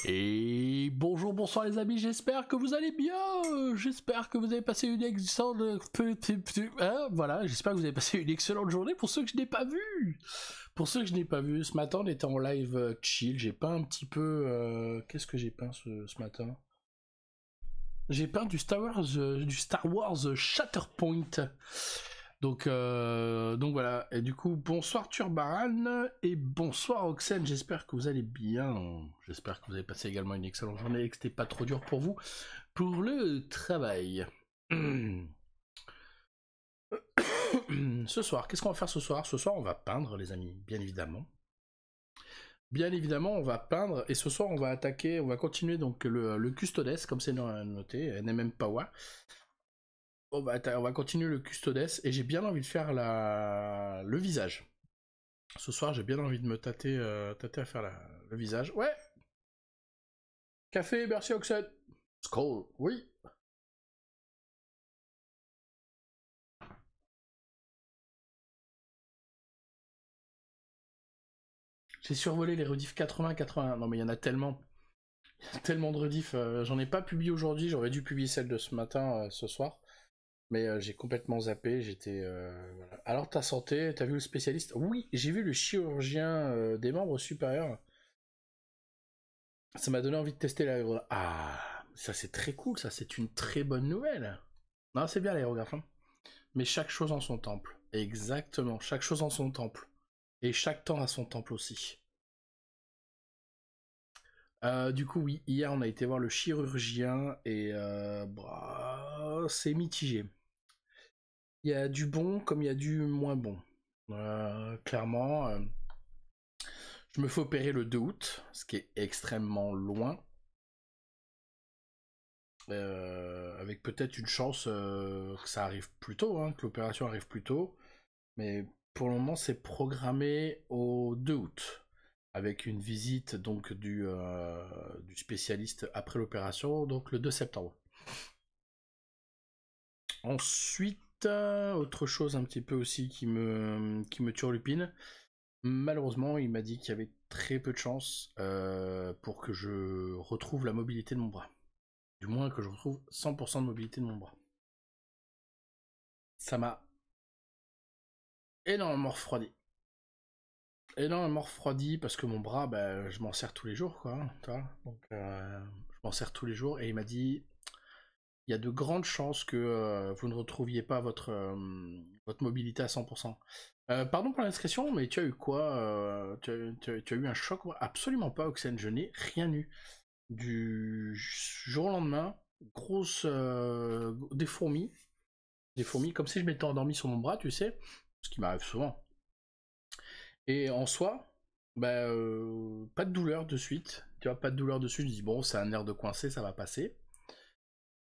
Et bonjour, bonsoir les amis, j'espère que vous allez bien, j'espère que vous avez passé une excellente... voilà, j'espère que vous avez passé une excellente journée pour ceux que je n'ai pas vus. Pour ceux que je n'ai pas vus, ce matin on était en live chill, j'ai peint un petit peu... Qu'est-ce que j'ai peint ce matin? J'ai peint du Star Wars Shatterpoint. Donc voilà, et du coup, bonsoir Turbaran, et bonsoir Oxen, j'espère que vous allez bien, j'espère que vous avez passé également une excellente journée et que c'était pas trop dur pour vous, pour le travail. Ce soir, qu'est-ce qu'on va faire ce soir? Ce soir, on va peindre, les amis, bien évidemment. Bien évidemment, on va peindre, et ce soir, on va attaquer, on va continuer donc le Custodes, comme c'est noté, NMM Power. On va continuer le Custodes, et j'ai bien envie de faire le visage. Ce soir, j'ai bien envie de me tâter à faire le visage. Ouais. Café, merci Oxen. Skull, oui. J'ai survolé les rediffs 80-81. Non mais il y en a tellement. Il y a tellement de rediffs. J'en ai pas publié aujourd'hui. J'aurais dû publier celle de ce matin, ce soir. Mais j'ai complètement zappé. J'étais... voilà. Alors ta santé, t'as vu le spécialiste? Oui, j'ai vu le chirurgien des membres supérieurs. Ça m'a donné envie de tester l'aérographe. Ah, ça c'est très cool, ça c'est une très bonne nouvelle. Non, c'est bien l'aérographe. Hein. Mais chaque chose en son temple. Exactement, chaque chose en son temple. Et chaque temps a son temple aussi. Du coup, oui, hier on a été voir le chirurgien et c'est mitigé. Il y a du bon comme il y a du moins bon. Clairement, je me fais opérer le 2 août, ce qui est extrêmement loin. Avec peut-être une chance que ça arrive plus tôt, hein, que l'opération arrive plus tôt. Mais pour le moment, c'est programmé au 2 août, avec une visite donc du spécialiste après l'opération, donc le 2 septembre. Ensuite, autre chose un petit peu aussi qui me turlupine. Malheureusement, il m'a dit qu'il y avait très peu de chances pour que je retrouve la mobilité de mon bras. Du moins que je retrouve 100% de mobilité de mon bras. Ça m'a énormément refroidi. Énormément refroidi parce que mon bras, bah, je m'en sers tous les jours, quoi. Donc, je m'en sers tous les jours et il m'a dit il y a de grandes chances que vous ne retrouviez pas votre mobilité à 100%. Pardon pour l'indiscrétion, mais tu as eu quoi tu as eu un choc? Absolument pas, Oxen, je n'ai rien eu. Du jour au lendemain, grosse des fourmis, comme si je m'étais endormi sur mon bras, tu sais, ce qui m'arrive souvent. Et en soi, bah, pas de douleur de suite, tu vois, pas de douleur de suite, je dis bon, c'est un nerf de coincé, ça va passer.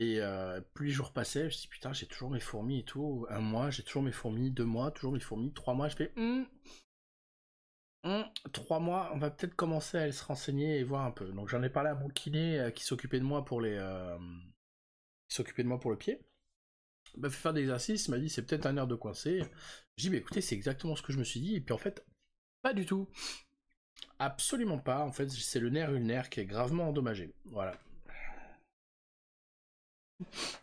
Et plus les jours passaient, je dis putain, j'ai toujours mes fourmis et tout, un mois, j'ai toujours mes fourmis, 2 mois, toujours mes fourmis, 3 mois, je fais 3 mois, on va peut-être commencer à aller se renseigner et voir un peu. Donc j'en ai parlé à mon kiné qui s'occupait de moi pour les... qui s'occupait de moi pour le pied. Il m'a fait faire des exercices, il m'a dit c'est peut-être un nerf de coincé. Je dis bah écoutez, c'est exactement ce que je me suis dit, et puis en fait, pas du tout. Absolument pas, en fait, c'est le nerf ulnaire qui est gravement endommagé. Voilà.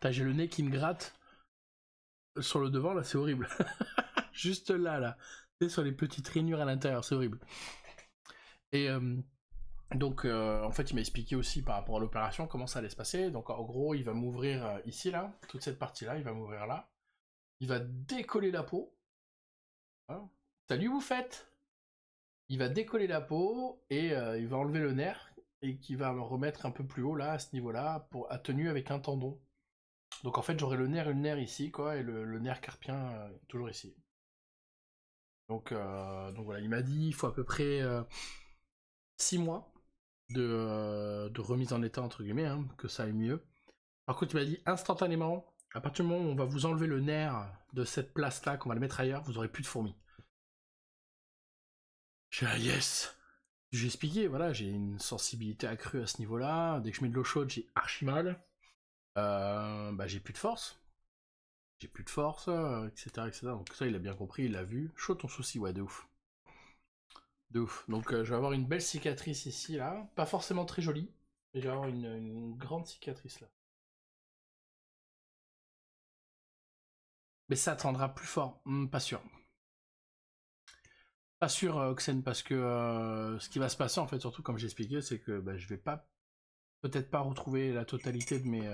J'ai le nez qui me gratte sur le devant, là, c'est horrible. Juste là. C'est sur les petites rainures à l'intérieur, c'est horrible. Et donc, en fait, il m'a expliqué aussi par rapport à l'opération comment ça allait se passer. Donc, en gros, il va m'ouvrir ici, là, toute cette partie-là, il va m'ouvrir là. Il va décoller la peau. Hein. Salut, vous faites. Il va décoller la peau et il va enlever le nerf et qui va le remettre un peu plus haut, là, à ce niveau-là, à tenue avec un tendon. Donc, en fait, j'aurai le nerf ulnaire ici, quoi, et le nerf carpien toujours ici. Donc voilà, il m'a dit il faut à peu près 6 mois de remise en état, entre guillemets, hein, que ça aille mieux. Par contre, il m'a dit instantanément, à partir du moment où on va vous enlever le nerf de cette place-là, qu'on va le mettre ailleurs, vous aurez plus de fourmis. J'ai dit yes. J'ai expliqué, voilà, j'ai une sensibilité accrue à ce niveau-là. Dès que je mets de l'eau chaude, j'ai archi mal. Bah, j'ai plus de force. J'ai plus de force, etc., etc. Donc ça, il a bien compris, il l'a vu. Chaud ton souci, ouais, de ouf. De ouf. Donc je vais avoir une belle cicatrice ici, là. Pas forcément très jolie. Et je vais avoir une grande cicatrice là. Mais ça attendra plus fort. Pas sûr. Pas sûr, Oxen, parce que ce qui va se passer, en fait, surtout comme j'ai expliqué, c'est que bah, je vais pas, peut-être pas retrouver la totalité de mes,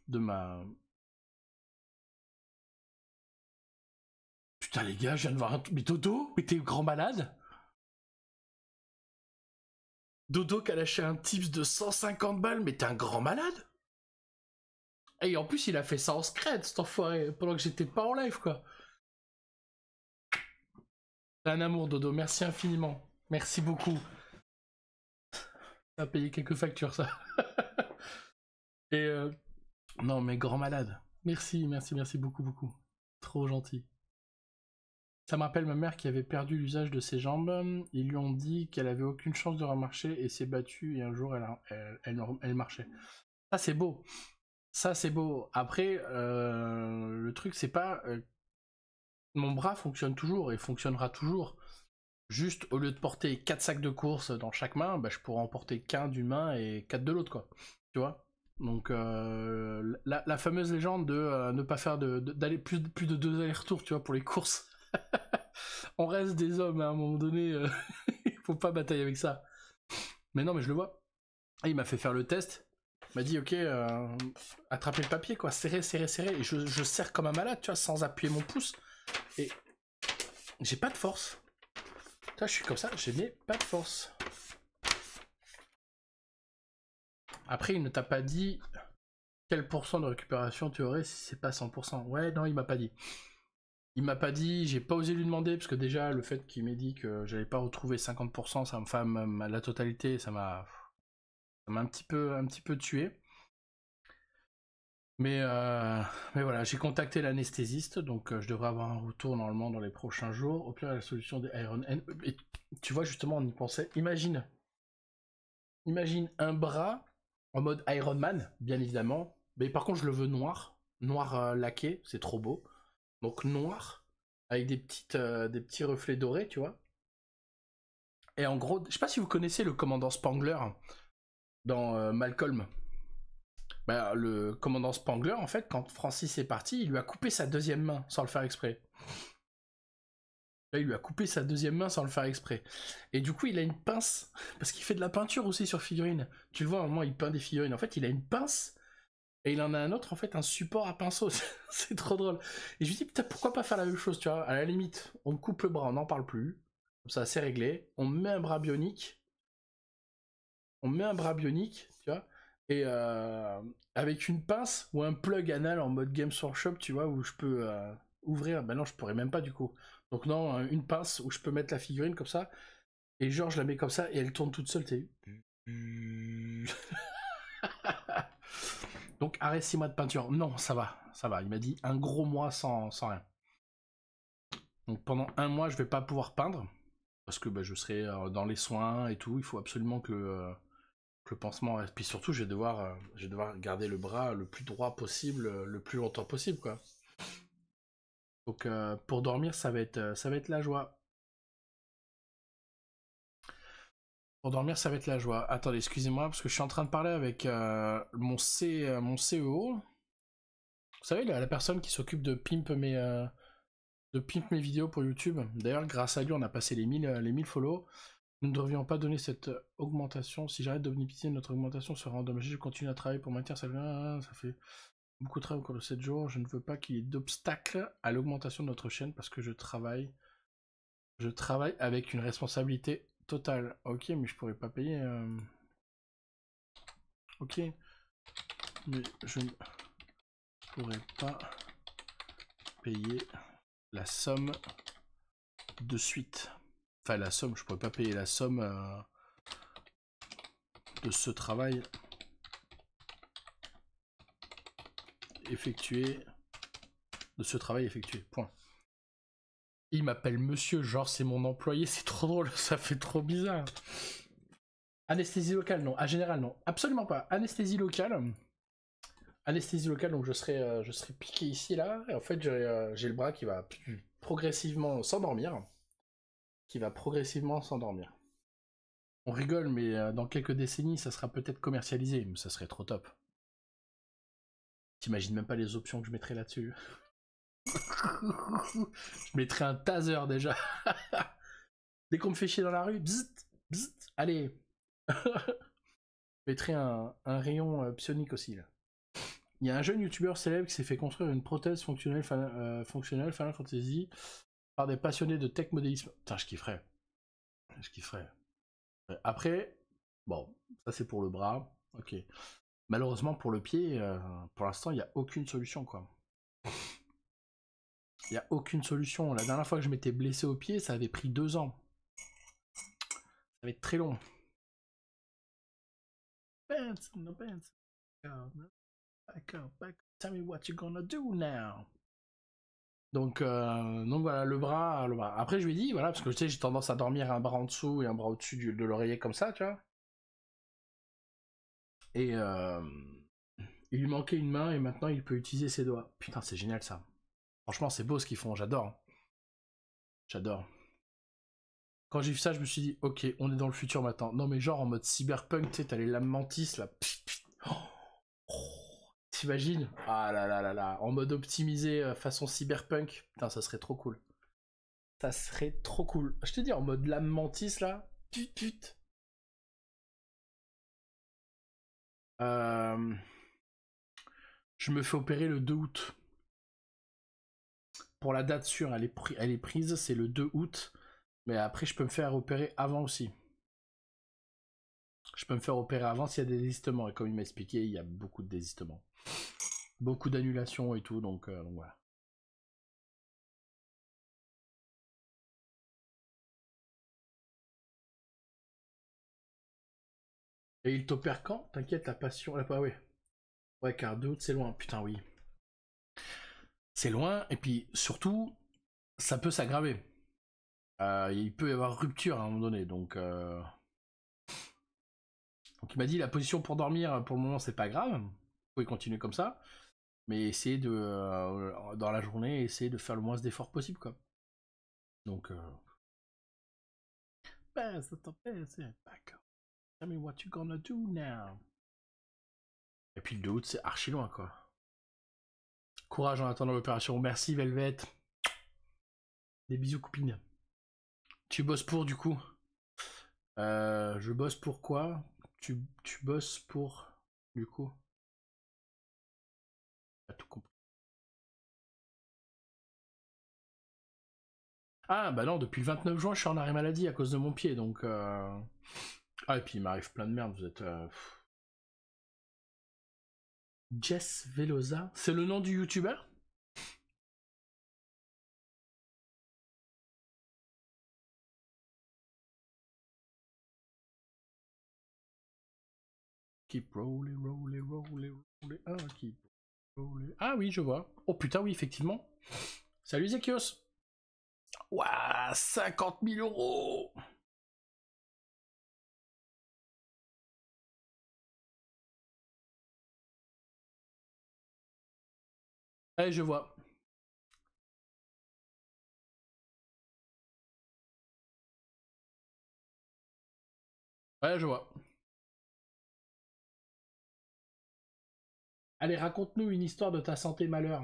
de ma. Putain les gars, je viens de voir un. Mais Dodo, mais t'es grand malade? Dodo qui a lâché un tips de 150 balles, mais t'es un grand malade? Et en plus, il a fait ça en scred, cet enfoiré, pendant que j'étais pas en live, quoi. T'es un amour, Dodo, merci infiniment. Merci beaucoup. Ça a payé quelques factures, ça. Et non, mais grand malade. Merci, merci, merci beaucoup, beaucoup. Trop gentil. Ça me rappelle ma mère qui avait perdu l'usage de ses jambes. Ils lui ont dit qu'elle avait aucune chance de remarcher et s'est battue et un jour elle marchait. Ça c'est beau. Ça c'est beau. Après, le truc c'est pas... mon bras fonctionne toujours et fonctionnera toujours. Juste au lieu de porter 4 sacs de course dans chaque main, bah, je pourrais en porter qu'un d'une main et 4 de l'autre, quoi. Tu vois? Donc la fameuse légende de ne pas faire d'aller plus de 2 allers-retours, tu vois, pour les courses. On reste des hommes à un moment donné, il faut pas batailler avec ça. Mais non, mais je le vois. Et il m'a fait faire le test. Il m'a dit ok, attrapez le papier quoi, serrez, serrez, serrez. Et je serre comme un malade, tu vois, sans appuyer mon pouce. Et j'ai pas de force. Tu vois, je suis comme ça, je n'ai pas de force. Après, il ne t'a pas dit quel pourcent de récupération tu aurais si c'est pas 100%. Ouais, non, il m'a pas dit. Il m'a pas dit, j'ai pas osé lui demander, parce que déjà, le fait qu'il m'ait dit que j'allais pas retrouver 50%, ça me fait la totalité, ça m'a un petit peu tué. Mais voilà, j'ai contacté l'anesthésiste, donc je devrais avoir un retour normalement dans les prochains jours. Au pire, la solution des Iron N. Et tu vois, justement, on y pensait. Imagine un bras en mode Iron Man, bien évidemment. Mais par contre, je le veux noir. Noir laqué, c'est trop beau. Donc noir, avec des petits reflets dorés, tu vois. Et en gros, je sais pas si vous connaissez le commandant Spangler dans Malcolm. Bah, le commandant Spangler, en fait, quand Francis est parti, il lui a coupé sa deuxième main sans le faire exprès. Là, il lui a coupé sa deuxième main sans le faire exprès. Et du coup, il a une pince, parce qu'il fait de la peinture aussi sur figurines. Tu le vois, à un moment, il peint des figurines. En fait, il a une pince, et il en a un autre, en fait, un support à pinceau. C'est trop drôle. Et je lui dis, putain, pourquoi pas faire la même chose, tu vois? À la limite, on me coupe le bras, on n'en parle plus. Comme ça, c'est réglé. On me met un bras bionique. Tu vois, et avec une pince ou un plug anal en mode Games Workshop, tu vois, où je peux ouvrir. Ben non, je pourrais même pas du coup. Donc non, une pince où je peux mettre la figurine comme ça, et genre je la mets comme ça et elle tourne toute seule, t'es. Donc arrête 6 mois de peinture. Non, ça va, ça va. Il m'a dit un gros mois sans rien. Donc pendant un mois, je vais pas pouvoir peindre parce que je serai dans les soins et tout. Il faut absolument que le pansement reste. Puis surtout, je vais devoir garder le bras le plus droit possible, le plus longtemps possible, quoi. Donc pour dormir, ça va être la joie. Pour dormir, ça va être la joie. Attendez, excusez-moi, parce que je suis en train de parler avec mon CEO. Vous savez, la personne qui s'occupe de pimp mes vidéos pour YouTube. D'ailleurs, grâce à lui, on a passé les 1000 follow. Nous ne devrions pas donner cette augmentation. Si j'arrête de bénéficier de notre augmentation sera endommagé. Je continue à travailler pour maintenir ça. Ça fait beaucoup de travail au cours de 7 jours. Je ne veux pas qu'il y ait d'obstacles à l'augmentation de notre chaîne parce que je travaille avec une responsabilité totale. Ok, mais je pourrais pas payer. Ok, mais je ne pourrais pas payer la somme de suite. Enfin, la somme, je pourrais pas payer la somme de ce travail effectué. Point. Il m'appelle monsieur, genre c'est mon employé, c'est trop drôle, ça fait trop bizarre. Anesthésie locale, non. À général, non. Absolument pas. Anesthésie locale. Anesthésie locale, donc je serai piqué ici, là. Et en fait, j'ai le bras qui va progressivement s'endormir. On rigole, mais dans quelques décennies, ça sera peut-être commercialisé, mais ça serait trop top. T'imagines même pas les options que je mettrais là-dessus. Je mettrais un taser déjà. Dès qu'on me fait chier dans la rue, bzzzt, bzzzt, allez. Je mettrais un rayon psionique aussi là. Il y a un jeune youtubeur célèbre qui s'est fait construire une prothèse fonctionnelle Final Fantasy par des passionnés de tech modélisme. Putain, je kifferais. Je kifferais. Après, bon, ça c'est pour le bras. Ok. Malheureusement pour le pied, pour l'instant, il n'y a aucune solution quoi. Il n'y a aucune solution. La dernière fois que je m'étais blessé au pied, ça avait pris 2 ans. Ça va être très long. Pants, no pants. Back up. Tell me what you gonna do now. Donc voilà, le bras. Après, je lui ai dit, voilà, parce que tu sais, j'ai tendance à dormir un bras en dessous et un bras au-dessus de l'oreiller comme ça, tu vois. Et il lui manquait une main et maintenant il peut utiliser ses doigts. Putain, c'est génial ça. Franchement, c'est beau ce qu'ils font, j'adore. J'adore. Quand j'ai vu ça, je me suis dit, ok, on est dans le futur maintenant. Non, mais genre en mode cyberpunk, tu sais, t'as les lames mantis là. T'imagines? Ah là là là là. En mode optimisé façon cyberpunk. Putain, ça serait trop cool. Ça serait trop cool. Je te dis, en mode lame mantis là. Put. Je me fais opérer le 2 août. Pour la date sûre, elle est prise, c'est le 2 août. Mais après, je peux me faire opérer avant aussi. Je peux me faire opérer avant s'il y a des désistements. Et comme il m'a expliqué, il y a beaucoup de désistements. Beaucoup d'annulations et tout, donc voilà. Et il t'opère quand? T'inquiète, la passion... Ah, ouais. Ouais, car 2 août, c'est loin. Putain, oui. C'est loin, et puis surtout, ça peut s'aggraver. Il peut y avoir rupture à un moment donné, donc... Donc il m'a dit, la position pour dormir, pour le moment, c'est pas grave. Vous pouvez continuer comme ça. Mais essayez de... dans la journée, essayez de faire le moins d'efforts possible, quoi. Donc... Tell me what you gonna do now. Et puis le 2 août, c'est archi loin, quoi. Courage en attendant l'opération. Merci, Velvet. Des bisous, copine. Tu bosses pour, du coup? Je bosse pour quoi? Tu bosses pour, du coup? Pas tout compris. Ah, bah non, depuis le 29 juin, je suis en arrêt maladie à cause de mon pied, donc... Ah, et puis il m'arrive plein de merde, vous êtes... Jess Velosa? C'est le nom du youtubeur? Keep rolling. Ah, keep rolling. Ah oui, je vois. Oh putain, oui, effectivement. Salut Zekios. Ouah, 50 000 €. Eh, je vois. Ouais, je vois. Allez, raconte-nous une histoire de ta santé malheur.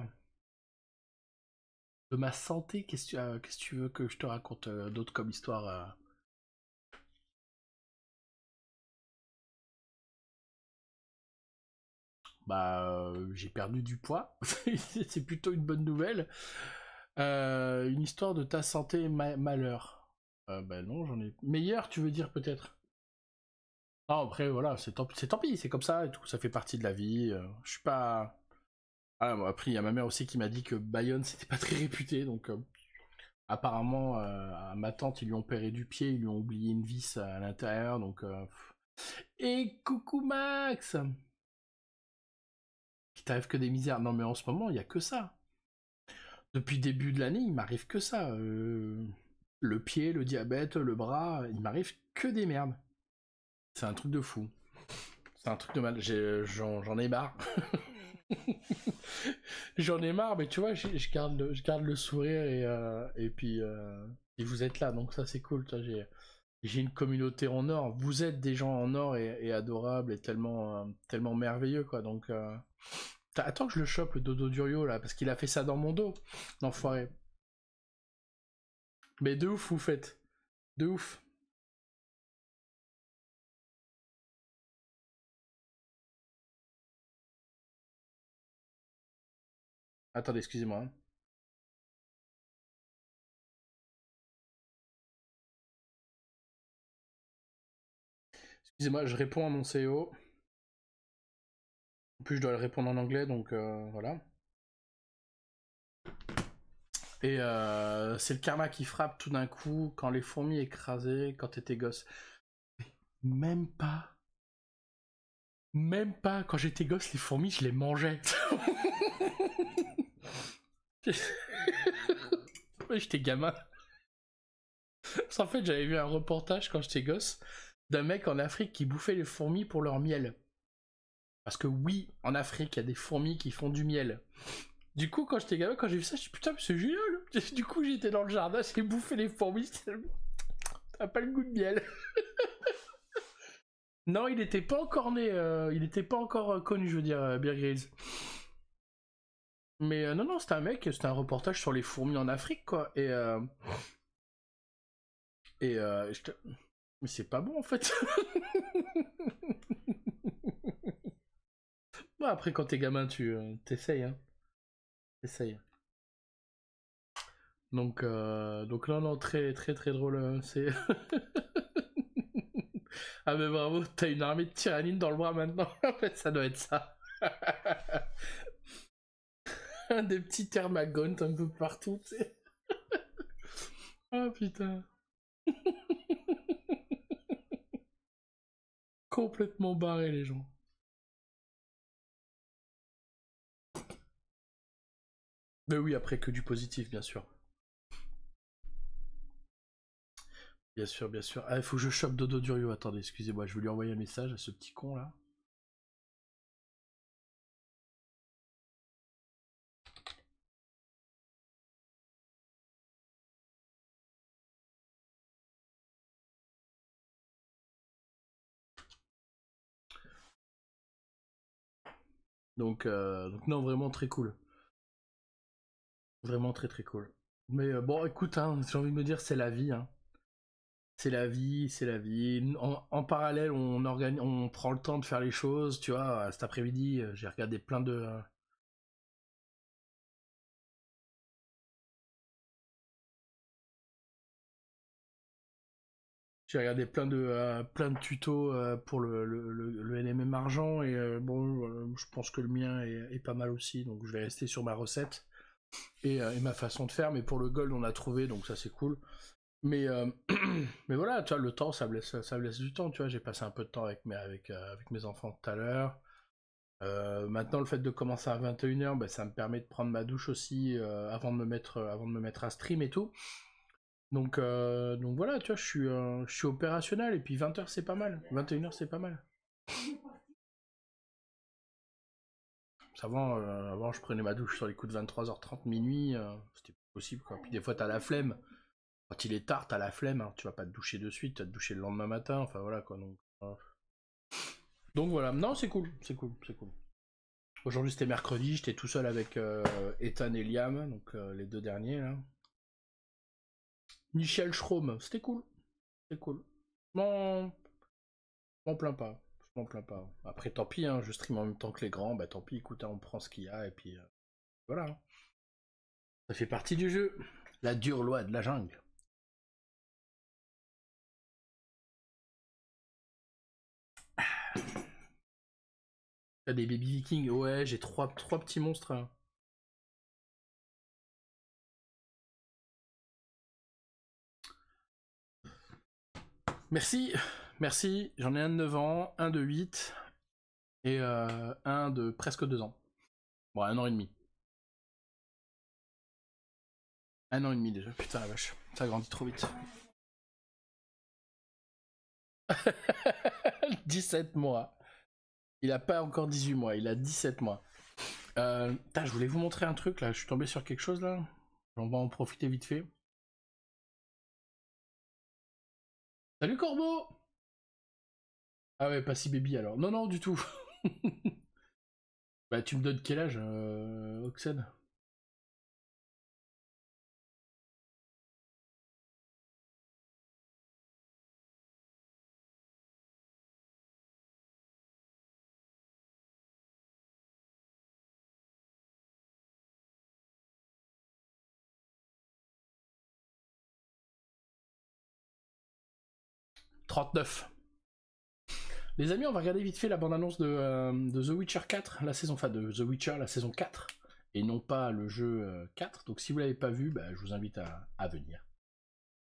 De ma santé, qu'est-ce que tu veux que je te raconte d'autre comme histoire Bah, j'ai perdu du poids. C'est plutôt une bonne nouvelle. Une histoire de ta santé malheur. Bah non, j'en ai. Meilleur, tu veux dire peut-être? Non, après, voilà, c'est tant pis, c'est comme ça et tout. Ça fait partie de la vie. Je suis pas. Ah, bon, après, il y a ma mère aussi qui m'a dit que Bayonne, c'était pas très réputé. Donc, apparemment, à ma tante, ils lui ont opéré du pied, ils lui ont oublié une vis à l'intérieur. Donc, et coucou Max! Il t'arrive que des misères. Non, mais en ce moment, il y a que ça. Depuis le début de l'année, il m'arrive que ça. Le pied, le diabète, le bras, il m'arrive que des merdes. C'est un truc de fou. C'est un truc de mal. J'en ai marre. J'en ai marre, mais tu vois, je garde le sourire et puis et vous êtes là, donc ça c'est cool. J'ai une communauté en or. Vous êtes des gens en or et adorables et tellement merveilleux, quoi. Donc, attends que je le chope, le dodo d'Urio, là, parce qu'il a fait ça dans mon dos, l'enfoiré. Mais de ouf, vous faites. De ouf. Attendez, excusez-moi. Hein. Excusez-moi, je réponds à mon CEO. En plus, je dois le répondre en anglais, donc voilà. Et c'est le karma qui frappe tout d'un coup quand les fourmis écrasées quand t'étais gosse. Même pas. Même pas. Quand j'étais gosse, les fourmis, je les mangeais. J'étais gamin. En fait, j'avais vu un reportage quand j'étais gosse d'un mec en Afrique qui bouffait les fourmis pour leur miel. Parce que oui, en Afrique, il y a des fourmis qui font du miel. Du coup, quand j'étais gamin, quand j'ai vu ça, je me suis dit putain, c'est génial. Du coup, j'étais dans le jardin, j'ai bouffé les fourmis. T'as pas le goût de miel. Non, il était pas encore né, il était pas encore connu, je veux dire, Bear Grylls. Mais non, c'était un mec, c'était un reportage sur les fourmis en Afrique, quoi. Mais c'est pas bon, en fait. Bon, après, quand t'es gamin, tu t'essayes, hein. T'essayes. Donc non, très, très, très drôle. C'est... Ah, mais bravo, t'as une armée de tyrannines dans le bras maintenant. En fait, ça doit être ça. Des petits thermagones un peu partout, tu sais. Oh putain. Complètement barré, les gens. Mais oui, après que du positif, bien sûr. Bien sûr, bien sûr. Ah, il faut que je chope Dodo Durio. Attendez, excusez-moi, je vais lui envoyer un message à ce petit con là. Donc non, vraiment très cool. Vraiment très très cool. Mais bon, écoute, hein, j'ai envie de me dire, c'est la vie. Hein. C'est la vie, c'est la vie. En parallèle, on prend le temps de faire les choses. Tu vois, cet après-midi, j'ai regardé plein de. J'ai regardé plein de tutos pour le NMM argent et bon, je pense que le mien est pas mal aussi, donc je vais rester sur ma recette et ma façon de faire. Mais pour le gold, on a trouvé, donc ça c'est cool. Mais mais voilà, tu vois, le temps, ça me laisse du temps. Tu vois, j'ai passé un peu de temps avec mes enfants tout à l'heure. Maintenant, le fait de commencer à 21h, bah, ça me permet de prendre ma douche aussi avant de me mettre à stream et tout. Donc voilà, tu vois, je suis opérationnel et puis 20h c'est pas mal. 21h c'est pas mal. Avant, je prenais ma douche sur les coups de 23h30 minuit, c'était possible quoi. Puis des fois t'as la flemme. Quand il est tard, t'as la flemme, hein. Tu vas pas te doucher de suite, tu vas te doucher le lendemain matin, enfin voilà quoi. Donc voilà, non c'est cool, c'est cool, c'est cool. Aujourd'hui c'était mercredi, j'étais tout seul avec Ethan et Liam, donc les deux derniers là. Michel Schraum, c'était cool, c'était cool. Bon, je m'en plains pas. Je m'en plains pas. Après, tant pis, hein, je stream en même temps que les grands, bah tant pis, écoute, hein, on prend ce qu'il y a, et puis voilà. Hein. Ça fait partie du jeu. La dure loi de la jungle. T'as des baby vikings, ouais, j'ai trois petits monstres. Hein. Merci, merci, j'en ai un de 9 ans, un de 8, et un de presque 2 ans. Bon, 1 an et demi. 1 an et demi déjà, putain la vache, ça grandit trop vite. 17 mois. Il a pas encore 18 mois, il a 17 mois. Je voulais vous montrer un truc là, je suis tombé sur quelque chose là. On va en profiter vite fait. Salut Corbeau. Ah ouais, pas si baby alors. Non, non, du tout. Bah tu me donnes quel âge, Oxen? « 39. Les amis, on va regarder vite fait la bande-annonce de The Witcher 4, la saison, enfin de The Witcher, la saison 4, et non pas le jeu 4. Donc si vous l'avez pas vu, bah, je vous invite à venir.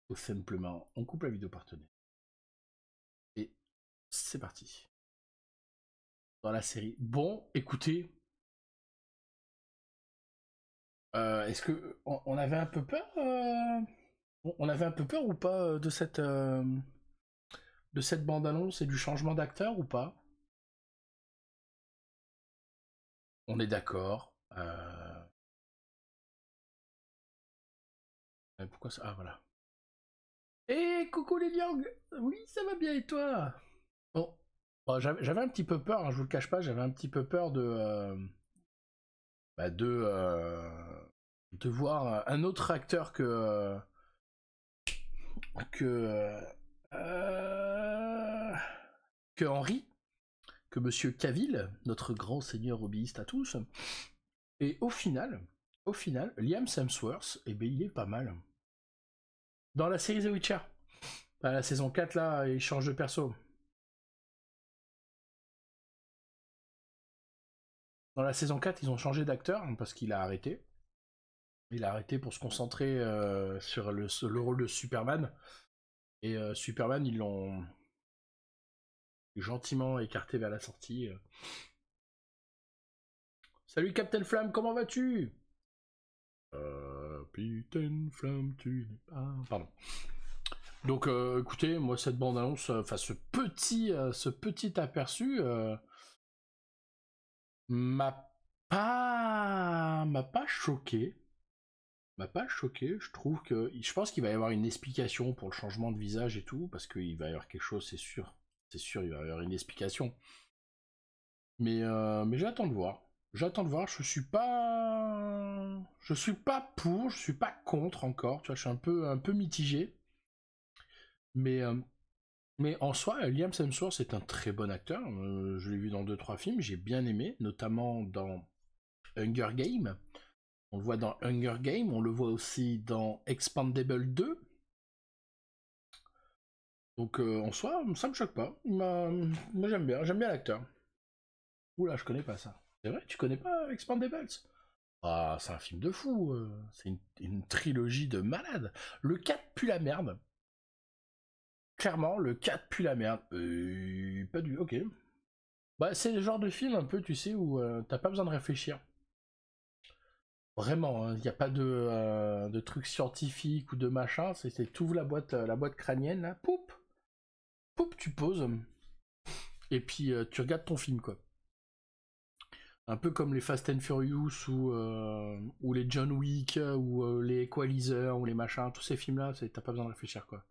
Tout simplement, on coupe la vidéo partenaire. Et c'est parti. Dans la série. Bon, écoutez, est-ce que on avait un peu peur on avait un peu peur ou pas de cette bande-annonce et du changement d'acteur ou pas? On est d'accord. Pourquoi ça? Ah voilà. Eh coucou les Liang. Oui, ça va bien et toi? Bon, bon, j'avais un petit peu peur, hein, je vous le cache pas, j'avais un petit peu peur bah, de voir un autre acteur que euh, que Henry, que Monsieur Cavill, notre grand seigneur hobbyiste à tous. Et au final, Liam Hemsworth, eh ben, il est pas mal. Dans la série The Witcher, bah, la saison 4, là, il change de perso. Dans la saison 4, ils ont changé d'acteur parce qu'il a arrêté. Il a arrêté pour se concentrer sur le rôle de Superman. Et Superman, ils l'ont gentiment écarté vers la sortie. Salut Captain Flamme, comment vas-tu? Captain Flamme, tu n'es pas... Pardon. Donc écoutez, moi cette bande-annonce, enfin ce petit aperçu m'a pas choqué. M'a pas choqué, je pense qu'il va y avoir une explication pour le changement de visage et tout, parce qu'il va y avoir quelque chose, c'est sûr. C'est sûr, il va y avoir une explication. Mais j'attends de voir. J'attends de voir, je suis pas pour, je suis pas contre encore, tu vois, je suis un peu mitigé. Mais, euh, mais en soi, Liam Hemsworth est un très bon acteur. Je l'ai vu dans 2-3 films, j'ai bien aimé, notamment dans Hunger Games. On le voit dans Hunger Games, on le voit aussi dans Expandable 2. Donc en soi, ça me choque pas. Moi j'aime bien l'acteur. Oula, je connais pas ça. C'est vrai, tu connais pas Expandables? Ah, c'est un film de fou. C'est une trilogie de malade. Le 4 pue la merde. Clairement, le 4 pue la merde. Pas du. Ok. Bah, c'est le genre de film un peu, tu sais, où t'as pas besoin de réfléchir. Vraiment, il n'y a pas de trucs scientifiques ou de machin. C'est tout la boîte crânienne là, poup, poup, tu poses. Et puis tu regardes ton film quoi. Un peu comme les Fast and Furious ou les John Wick ou les Equalizer ou les machins, tous ces films là, t'as pas besoin de réfléchir quoi.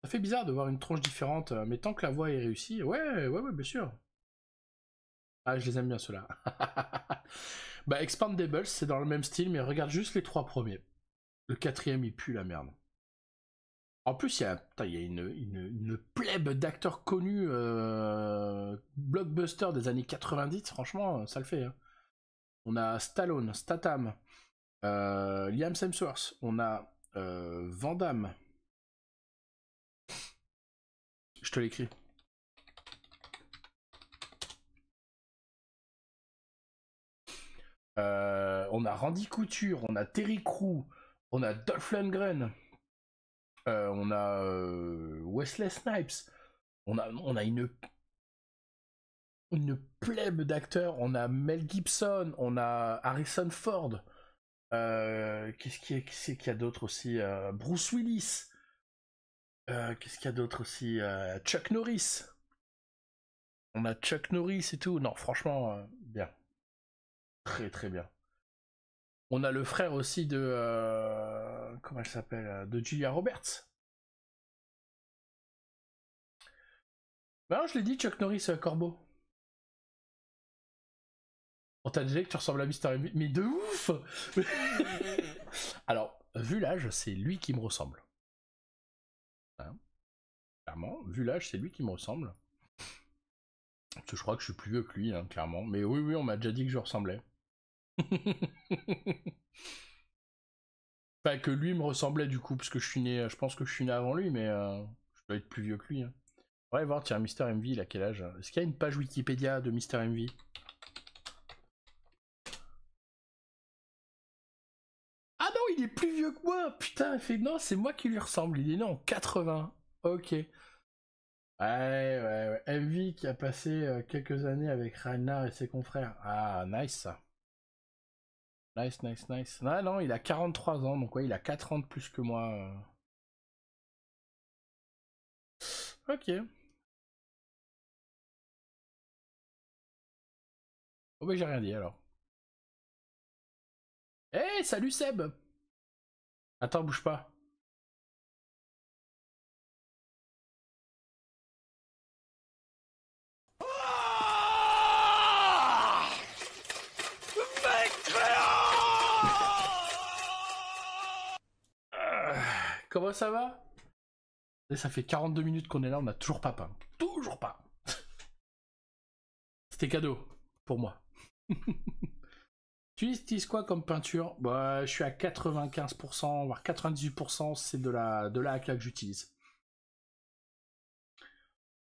Ça fait bizarre de voir une tronche différente, mais tant que la voix est réussie, ouais, bien sûr. Ah, je les aime bien ceux-là. Bah, Expandables, c'est dans le même style, mais regarde juste les 3 premiers. Le 4ème, il pue la merde. En plus, il y a une plèbe d'acteurs connus, blockbuster des années 90, franchement, ça le fait. Hein. On a Stallone, Statham, Liam Hemsworth, on a Van Damme. Je te l'écris. On a Randy Couture, on a Terry Crew, on a Dolph Lundgren, on a Wesley Snipes, on a une plèbe d'acteurs, on a Mel Gibson, on a Harrison Ford, qu'est-ce qu'il y a d'autre aussi, Bruce Willis, qu'est-ce qu'il y a d'autre aussi, Chuck Norris, on a Chuck Norris et tout, non franchement, bien, très très bien. On a le frère aussi de comment elle s'appelle, de Julia Roberts. Bah non, je l'ai dit, Chuck Norris, Corbeau. On t'a dit que tu ressembles à Mister M. Mais de ouf. Alors, vu l'âge, c'est lui qui me ressemble. Hein, clairement, vu l'âge, c'est lui qui me ressemble. Parce que je crois que je suis plus vieux que lui, hein, clairement. Mais oui, oui, on m'a déjà dit que je ressemblais. Pas que lui me ressemblait du coup, parce que je suis né, je pense que je suis né avant lui, mais je dois être plus vieux que lui. Hein. On va voir, tiens, Mister MV, il a quel âge? Est-ce qu'il y a une page Wikipédia de Mister MV? Ah non, il est plus vieux que moi. Putain, il fait non, c'est moi qui lui ressemble. Il est né en 80. Ok. Ouais, ouais, ouais. MV qui a passé quelques années avec Ragnar et ses confrères. Ah, nice ça. Nice, nice, nice. Ah non, il a 43 ans, donc ouais, il a 4 ans de plus que moi. Ok. Oh bah j'ai rien dit alors. Hey, salut Seb. Attends, bouge pas. Comment ça va? Et ça fait 42 minutes qu'on est là, on n'a toujours pas peint. Toujours pas. C'était cadeau pour moi. Tu utilises quoi comme peinture? Bah, je suis à 95%, voire 98%, c'est de la AK que j'utilise.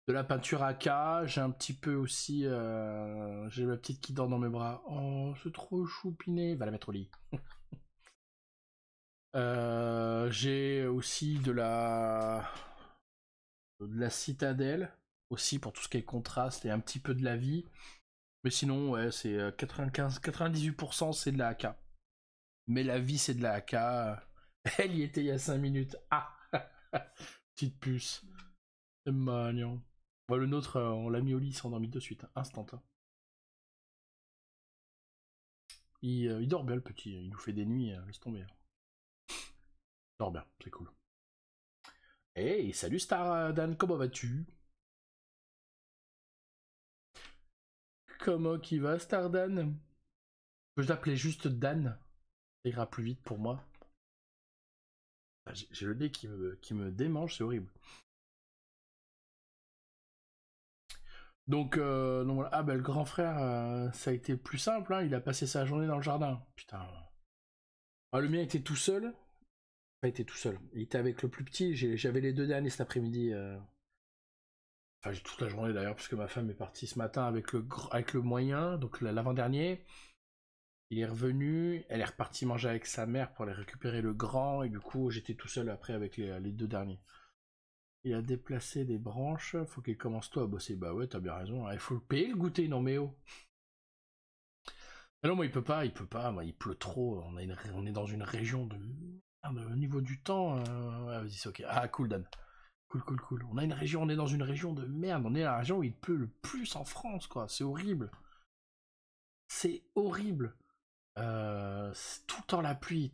De la peinture AK, j'ai un petit peu aussi... j'ai ma petite qui dort dans mes bras. Oh, c'est trop choupiné. Va la mettre au lit. J'ai aussi de la citadelle, aussi pour tout ce qui est contraste et un petit peu de la vie. Mais sinon, ouais, c'est 98% c'est de la AK. Mais la vie, c'est de la AK. Elle y était il y a 5 minutes. Ah petite puce. C'est mignon. Bon, le nôtre, on l'a mis au lit, il s'est endormi de suite. Instant. Hein. Il dort bien, le petit. Il nous fait des nuits, laisse tomber. Il dort bien, c'est cool. Hey, salut Star Dan, comment vas-tu? Comment qui va, Star Dan? Je peux t'appeler juste Dan. Ça ira plus vite pour moi. J'ai le nez qui me démange, c'est horrible. Donc voilà. Ah bah le grand frère, ça a été plus simple, hein. Il a passé sa journée dans le jardin. Putain. Ah, le mien était tout seul. Pas été tout seul. Il était avec le plus petit. J'avais les deux derniers cet après-midi. Enfin, j'ai toute la journée d'ailleurs, puisque ma femme est partie ce matin avec le moyen, donc l'avant-dernier. Il est revenu, elle est repartie manger avec sa mère pour aller récupérer le grand, et du coup j'étais tout seul après avec les deux derniers. Il a déplacé des branches, faut qu'il commence toi à bosser. Bah ouais, t'as bien raison, il faut le payer le goûter, non mais oh. Mais non, moi il peut pas, moi, il pleut trop, on est dans une région de merde, au niveau du temps, ouais, vas-y c'est ok. Ah cool Dan, cool. On est dans une région de merde, on est dans la région où il pleut le plus en France quoi, c'est horrible. C'est horrible. Tout le temps la pluie,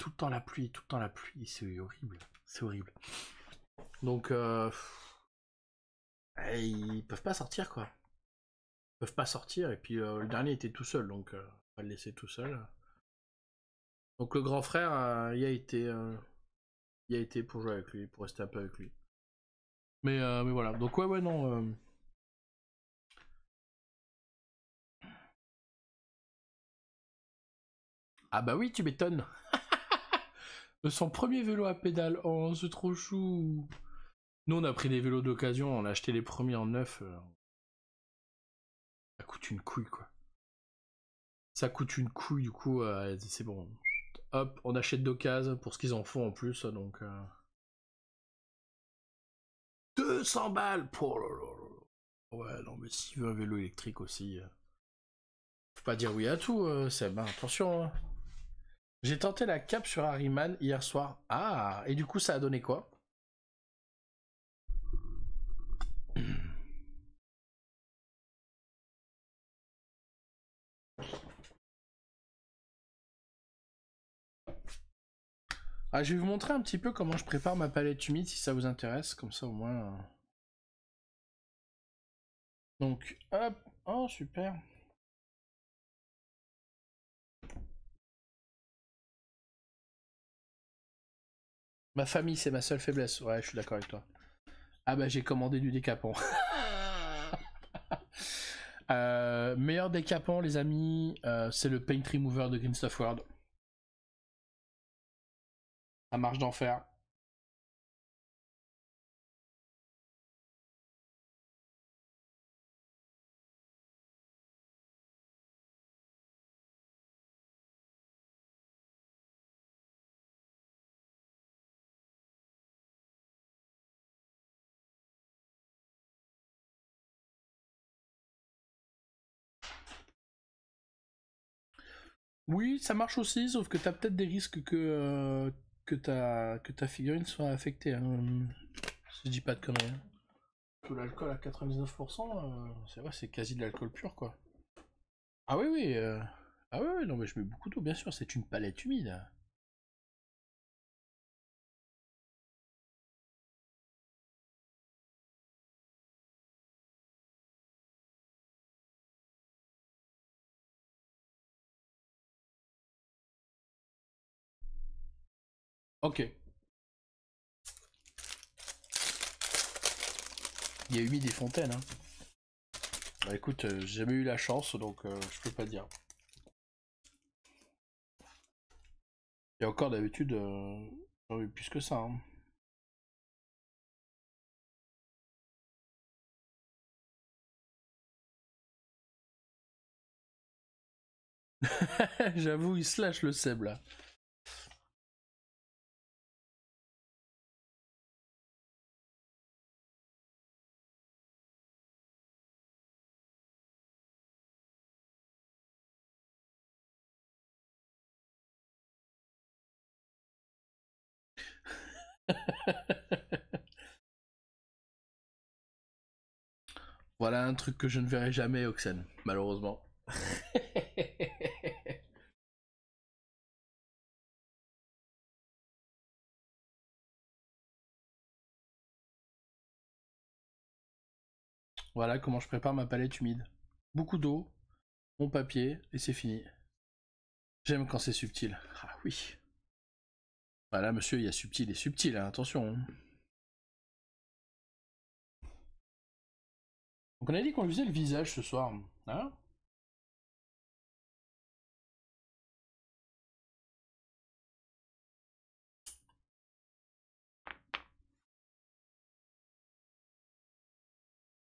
c'est horrible, c'est horrible. Donc, ils peuvent pas sortir quoi. Ils peuvent pas sortir, et puis le dernier était tout seul, donc on va le laisser tout seul. Donc le grand frère y a été pour jouer avec lui, pour rester un peu avec lui. Mais voilà, donc ouais, non. Ah bah oui, tu m'étonnes. Son premier vélo à pédale, oh c'est trop chou. Nous on a pris des vélos d'occasion, on a acheté les premiers en neuf. Ça coûte une couille quoi. Ça coûte une couille, du coup, c'est bon. Hop, on achète d'occasion pour ce qu'ils en font en plus, donc... 200 balles pour... Ouais, non, mais s'il veut un vélo électrique aussi... Faut pas dire oui à tout, Seb, hein, attention. Hein. J'ai tenté la cape sur Harryman hier soir. Ah, et du coup, ça a donné quoi? Ah, je vais vous montrer un petit peu comment je prépare ma palette humide, si ça vous intéresse, comme ça au moins... Donc, hop. Oh, super. Ma famille, c'est ma seule faiblesse. Ouais, je suis d'accord avec toi. Ah bah, j'ai commandé du décapant. Meilleur décapant, les amis, c'est le Paint Remover de Green Stuff World. Ça marche d'enfer. Oui, ça marche aussi, sauf que t'as peut-être des risques que ta figurine soit affectée. Hein. Si je dis pas de conneries. Hein. Que l'alcool à 99%, c'est vrai, c'est quasi de l'alcool pur, quoi. Ah oui, oui. Ah oui, oui, non, mais je mets beaucoup d'eau, bien sûr, c'est une palette humide. Ok. Il y a humide des fontaines, hein. Bah écoute, j'ai jamais eu la chance, donc je peux pas dire. Et encore d'habitude, j'en ai eu plus que ça. Hein. J'avoue, il se lâche le Seb là. Voilà un truc que je ne verrai jamais, Oxen, malheureusement. Voilà comment je prépare ma palette humide. Beaucoup d'eau, mon papier, et c'est fini. J'aime quand c'est subtil. Ah oui. Voilà, monsieur, il y a subtil et subtil, hein, attention. Hein. Donc on a dit qu'on lui faisait le visage ce soir. Hein.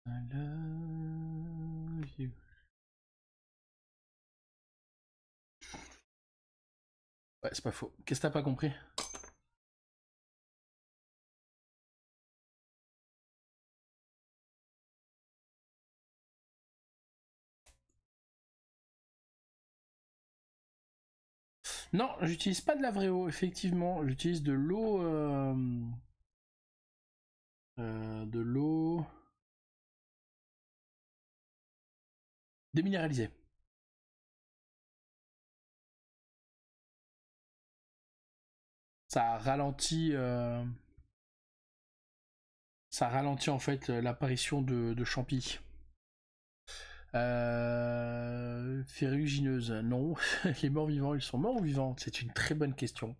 I love you. Ouais, c'est pas faux. Qu'est-ce que t'as pas compris? Non, j'utilise pas de la vraie eau, effectivement. J'utilise de l'eau. De l'eau. Déminéralisée. Ça ralentit. Ça ralentit en fait l'apparition de champis. Ferrugineuse, non. Les morts vivants, ils sont morts ou vivants? C'est une très bonne question.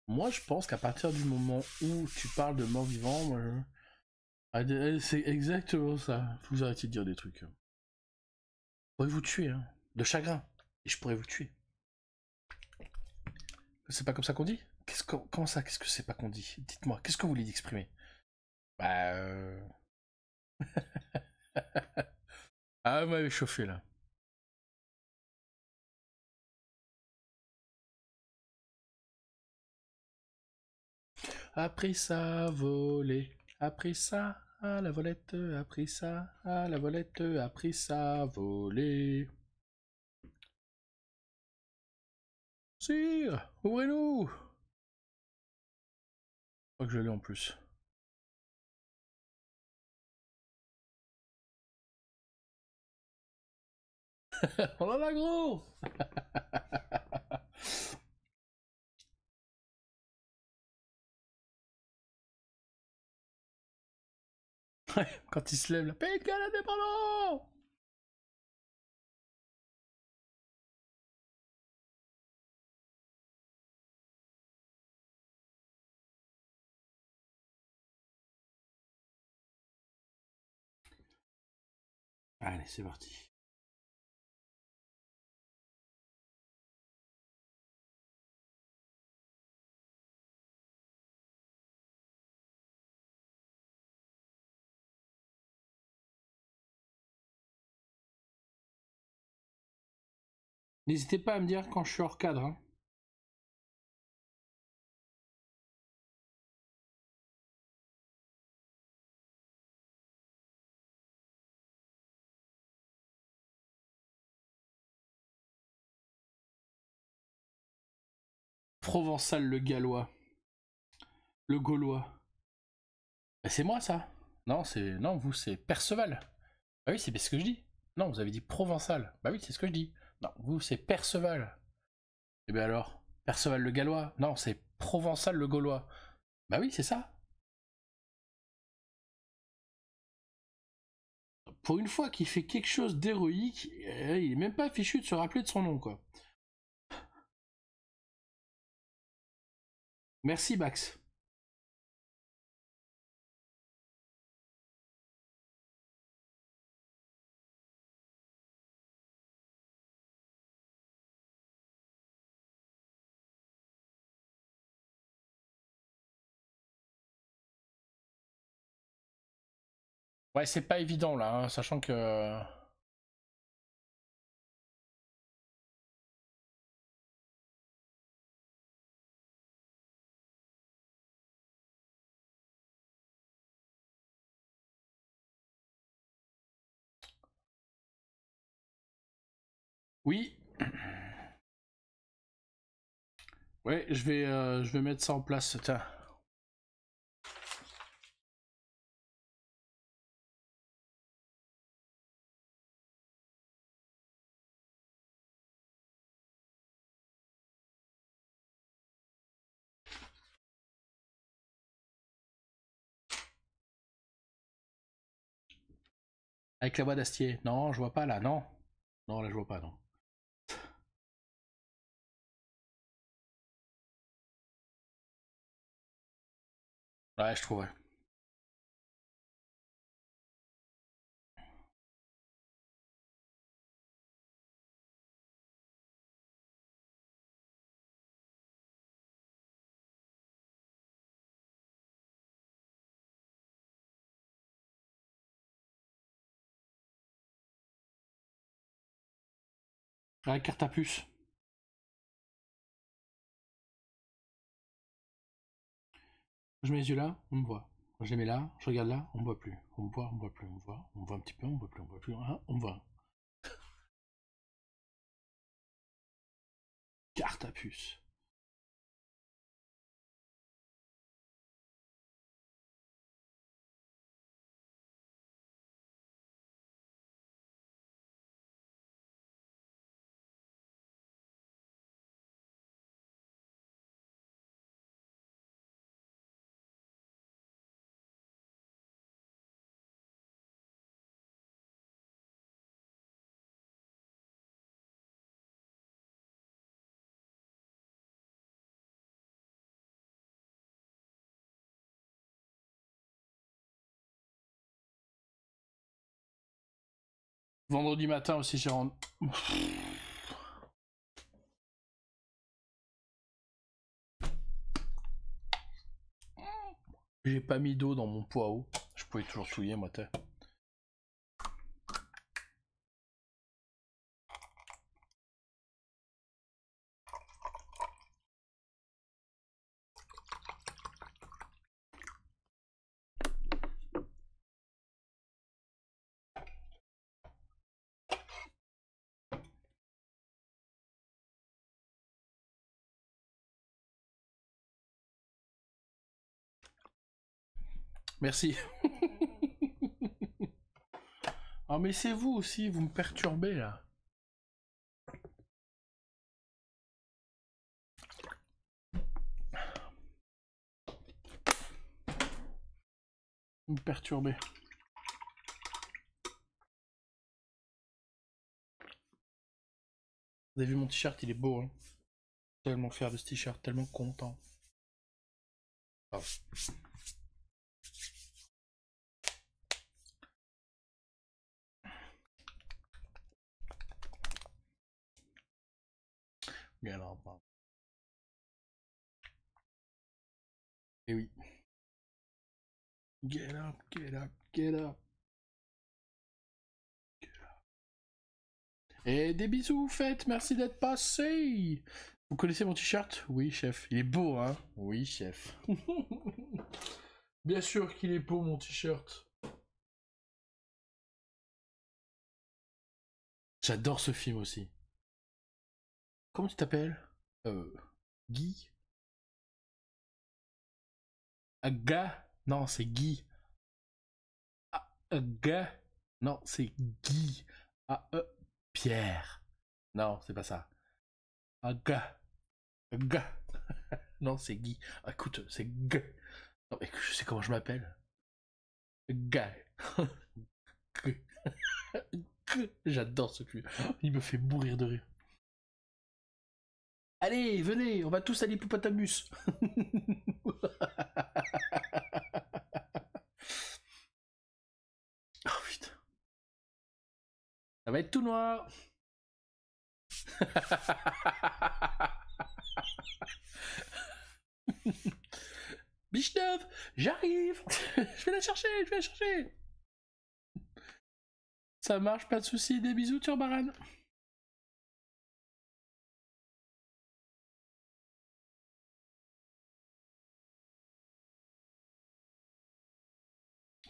Moi, je pense qu'à partir du moment où tu parles de morts vivants, c'est exactement ça. Faut que vous arrêtiez de dire des trucs. Je pourrais vous tuer, hein. De chagrin. Et je pourrais vous tuer. C'est pas comme ça qu'on dit? Comment ça, qu'est-ce que c'est pas qu'on dit? Dites-moi, qu'est-ce que vous voulez d'exprimer? Bah Ah, vous m'avez chauffé, là. Après ça, voler. Après ça, à la volette. Après ça, à la volette. Après ça, voler. Sire, ouvrez-nous! Je crois que je l'ai en plus. On en a gros! Quand il se lève, là, Pays de Galles indépendant. Allez, c'est parti. N'hésitez pas à me dire quand je suis hors cadre. Hein. Provençal le gallois. Le gaulois. Bah, c'est moi ça. Non, c'est. Non, vous, c'est Perceval. Bah oui, c'est ce que je dis. Non, vous avez dit Provençal. Bah oui, c'est ce que je dis. Non, vous, c'est Perceval. Et bien alors Perceval le gallois. Non, c'est Provençal le gaulois. Bah oui, c'est ça. Pour une fois qu'il fait quelque chose d'héroïque, il est même pas fichu de se rappeler de son nom, quoi. Merci, Bax. Ouais, c'est pas évident là, hein, sachant que. Oui. Ouais, je vais mettre ça en place. Tiens. Avec la voix d'Astier. Non, je vois pas là, non. Non, là je vois pas, non. Ouais, je trouve, ouais. Ouais, carte à puce. Je mets les yeux là, on me voit. Je les mets là, je regarde là, on me voit plus. On me voit plus, on me voit. On me voit un petit peu, on me voit plus, on me voit plus. Hein, on me voit. Carte à puce. Vendredi matin aussi, j'ai rendu. J'ai pas mis d'eau dans mon pot à eau. Je pouvais toujours souiller, moi, t'es. Merci. Ah, mais c'est vous aussi, vous me perturbez là. Vous me perturbez. Vous avez vu mon t-shirt, il est beau, hein. Tellement fier de ce t-shirt, tellement content. Pardon. Et oui. Get up, get up, get up. Et des bisous, faites, merci d'être passé. Vous connaissez mon t-shirt? Oui, chef. Il est beau, hein? Oui, chef. Bien sûr qu'il est beau, mon t-shirt. J'adore ce film aussi. Comment tu t'appelles? Guy? Aga? Non, c'est Guy. Aga? Non, c'est Guy. Pierre. Non, c'est pas ça. Aga. Aga. Non, c'est Guy. Ah, écoute, c'est G. Non, mais je sais comment je m'appelle. Ga. G. J'adore ce film. Il me fait mourir de rire. Allez, venez, on va tous à l'hippopotamus. Oh putain. Ça va être tout noir. Bichneuf, j'arrive. Je vais la chercher, je vais la chercher. Ça marche, pas de soucis, des bisous, Turbaran.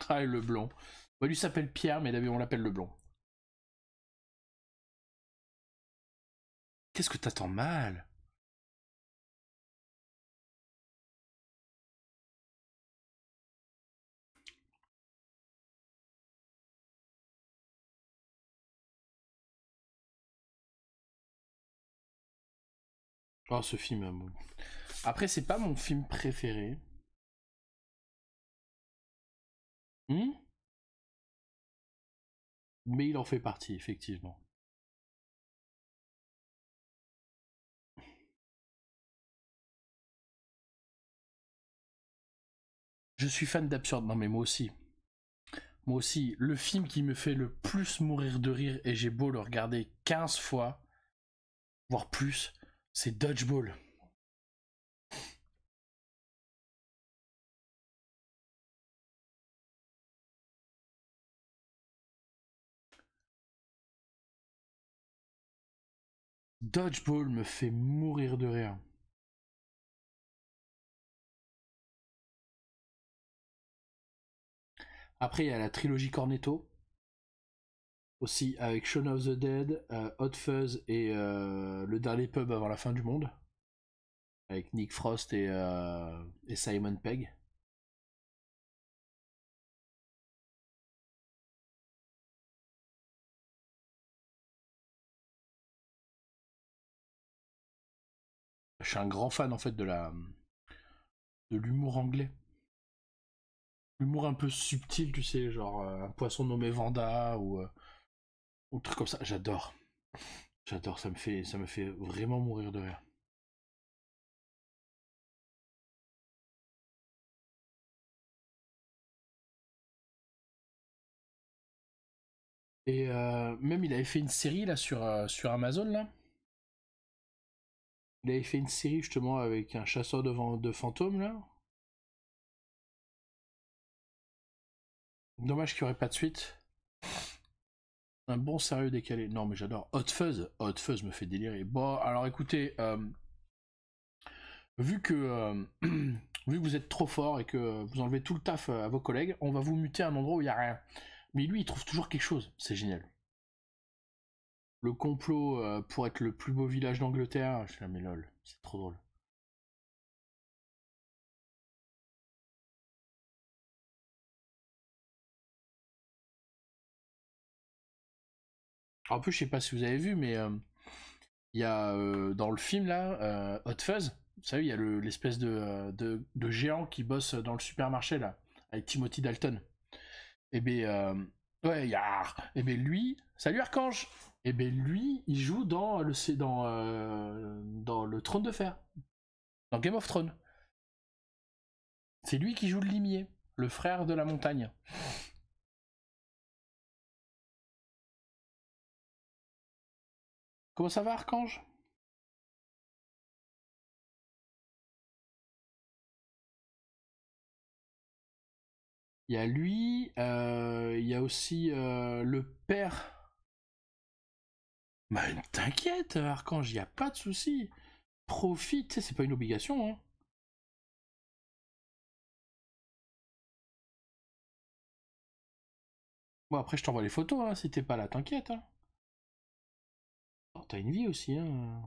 Ah, le blond. Bah, lui s'appelle Pierre, mais on l'appelle le blond. Qu'est-ce que t'attends mal? Oh, ce film. Après, c'est pas mon film préféré. Mais il en fait partie, effectivement. Je suis fan d'absurde. Non, mais moi aussi. Moi aussi, le film qui me fait le plus mourir de rire, et j'ai beau le regarder 15 fois, voire plus, c'est Dodgeball. Dodgeball me fait mourir de rire. Après, il y a la trilogie Cornetto. Aussi, avec Shaun of the Dead, Hot Fuzz et Le Dernier Pub avant la fin du monde. Avec Nick Frost et Simon Pegg. Je suis un grand fan en fait de l'humour anglais. L'humour un peu subtil, tu sais, genre un poisson nommé Vanda ou un truc comme ça. J'adore. J'adore, ça me fait vraiment mourir de rire. Et même il avait fait une série là sur Amazon là. Il avait fait une série justement avec un chasseur de fantômes là. Dommage qu'il n'y aurait pas de suite. Un bon sérieux décalé. Non mais j'adore. Hot Fuzz. Hot Fuzz me fait délirer. Bon alors écoutez, vu que vu que vous êtes trop fort et que vous enlevez tout le taf à vos collègues, on va vous muter à un endroit où il n'y a rien. Mais lui il trouve toujours quelque chose. C'est génial. Le complot pour être le plus beau village d'Angleterre. Je suis là mais lol. C'est trop drôle. En plus je sais pas si vous avez vu mais il y a dans le film là, Hot Fuzz, vous savez, il y a l'espèce de géant qui bosse dans le supermarché là, avec Timothy Dalton. Et ben, ouais, et ben lui, salut Archange! Et ben lui, il joue dans le Trône de Fer, dans Game of Thrones. C'est lui qui joue le limier, le frère de la montagne. Comment ça va, Archange? Il y a lui, il y a aussi le père. Bah t'inquiète, Archange, y a pas de souci. Profite, c'est pas une obligation. Hein. Bon après je t'envoie les photos, hein, si t'es pas là, t'inquiète. Hein. Oh, t'as une vie aussi. Hein.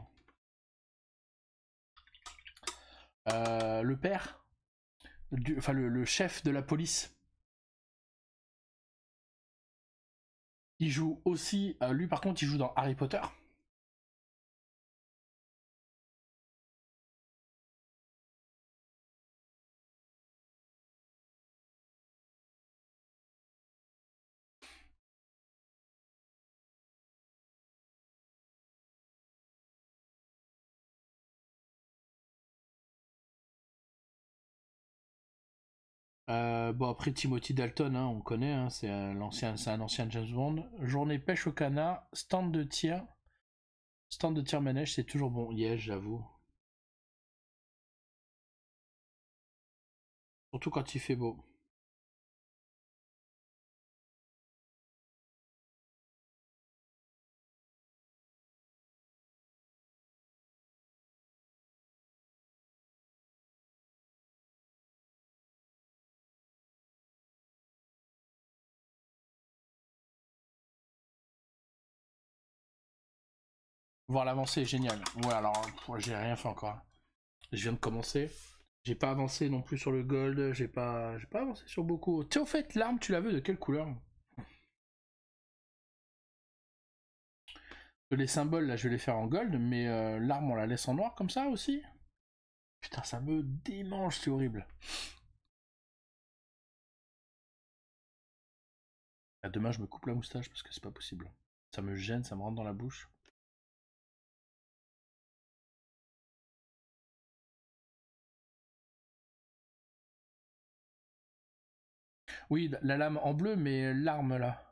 Le père, enfin le chef de la police. Il joue aussi, lui par contre il joue dans Harry Potter. Bon après Timothy Dalton, hein, on connaît, hein, c'est un ancien James Bond. Journée pêche au canard, stand de tir manège, c'est toujours bon. Liège, j'avoue. Surtout quand il fait beau. Voir l'avancée est génial. Ouais alors j'ai rien fait encore. Je viens de commencer. J'ai pas avancé non plus sur le gold, j'ai pas avancé sur beaucoup. Tu sais au fait l'arme tu la veux de quelle couleur? Les symboles là je vais les faire en gold, mais l'arme on la laisse en noir comme ça aussi? Putain ça me démange, c'est horrible. Ah, demain je me coupe la moustache parce que c'est pas possible. Ça me gêne, ça me rentre dans la bouche. Oui, la lame en bleu, mais l'arme là.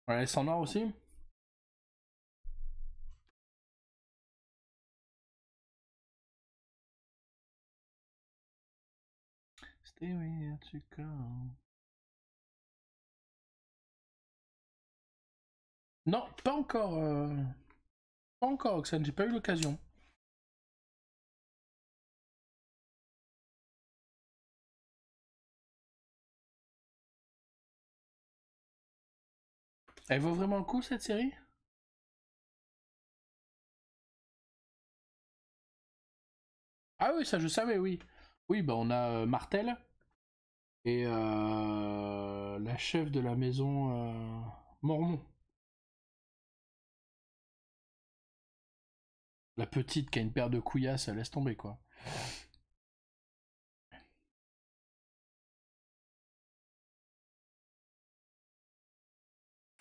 On la laisse en noir aussi? Stay where you come. Non, pas encore. Pas encore, Oxane, j'ai pas eu l'occasion. Elle vaut vraiment le coup cette série? Ah oui, ça je savais, oui. Oui, bah on a Martel et la chef de la maison Mormon. La petite qui a une paire de couillasses, elle laisse tomber quoi.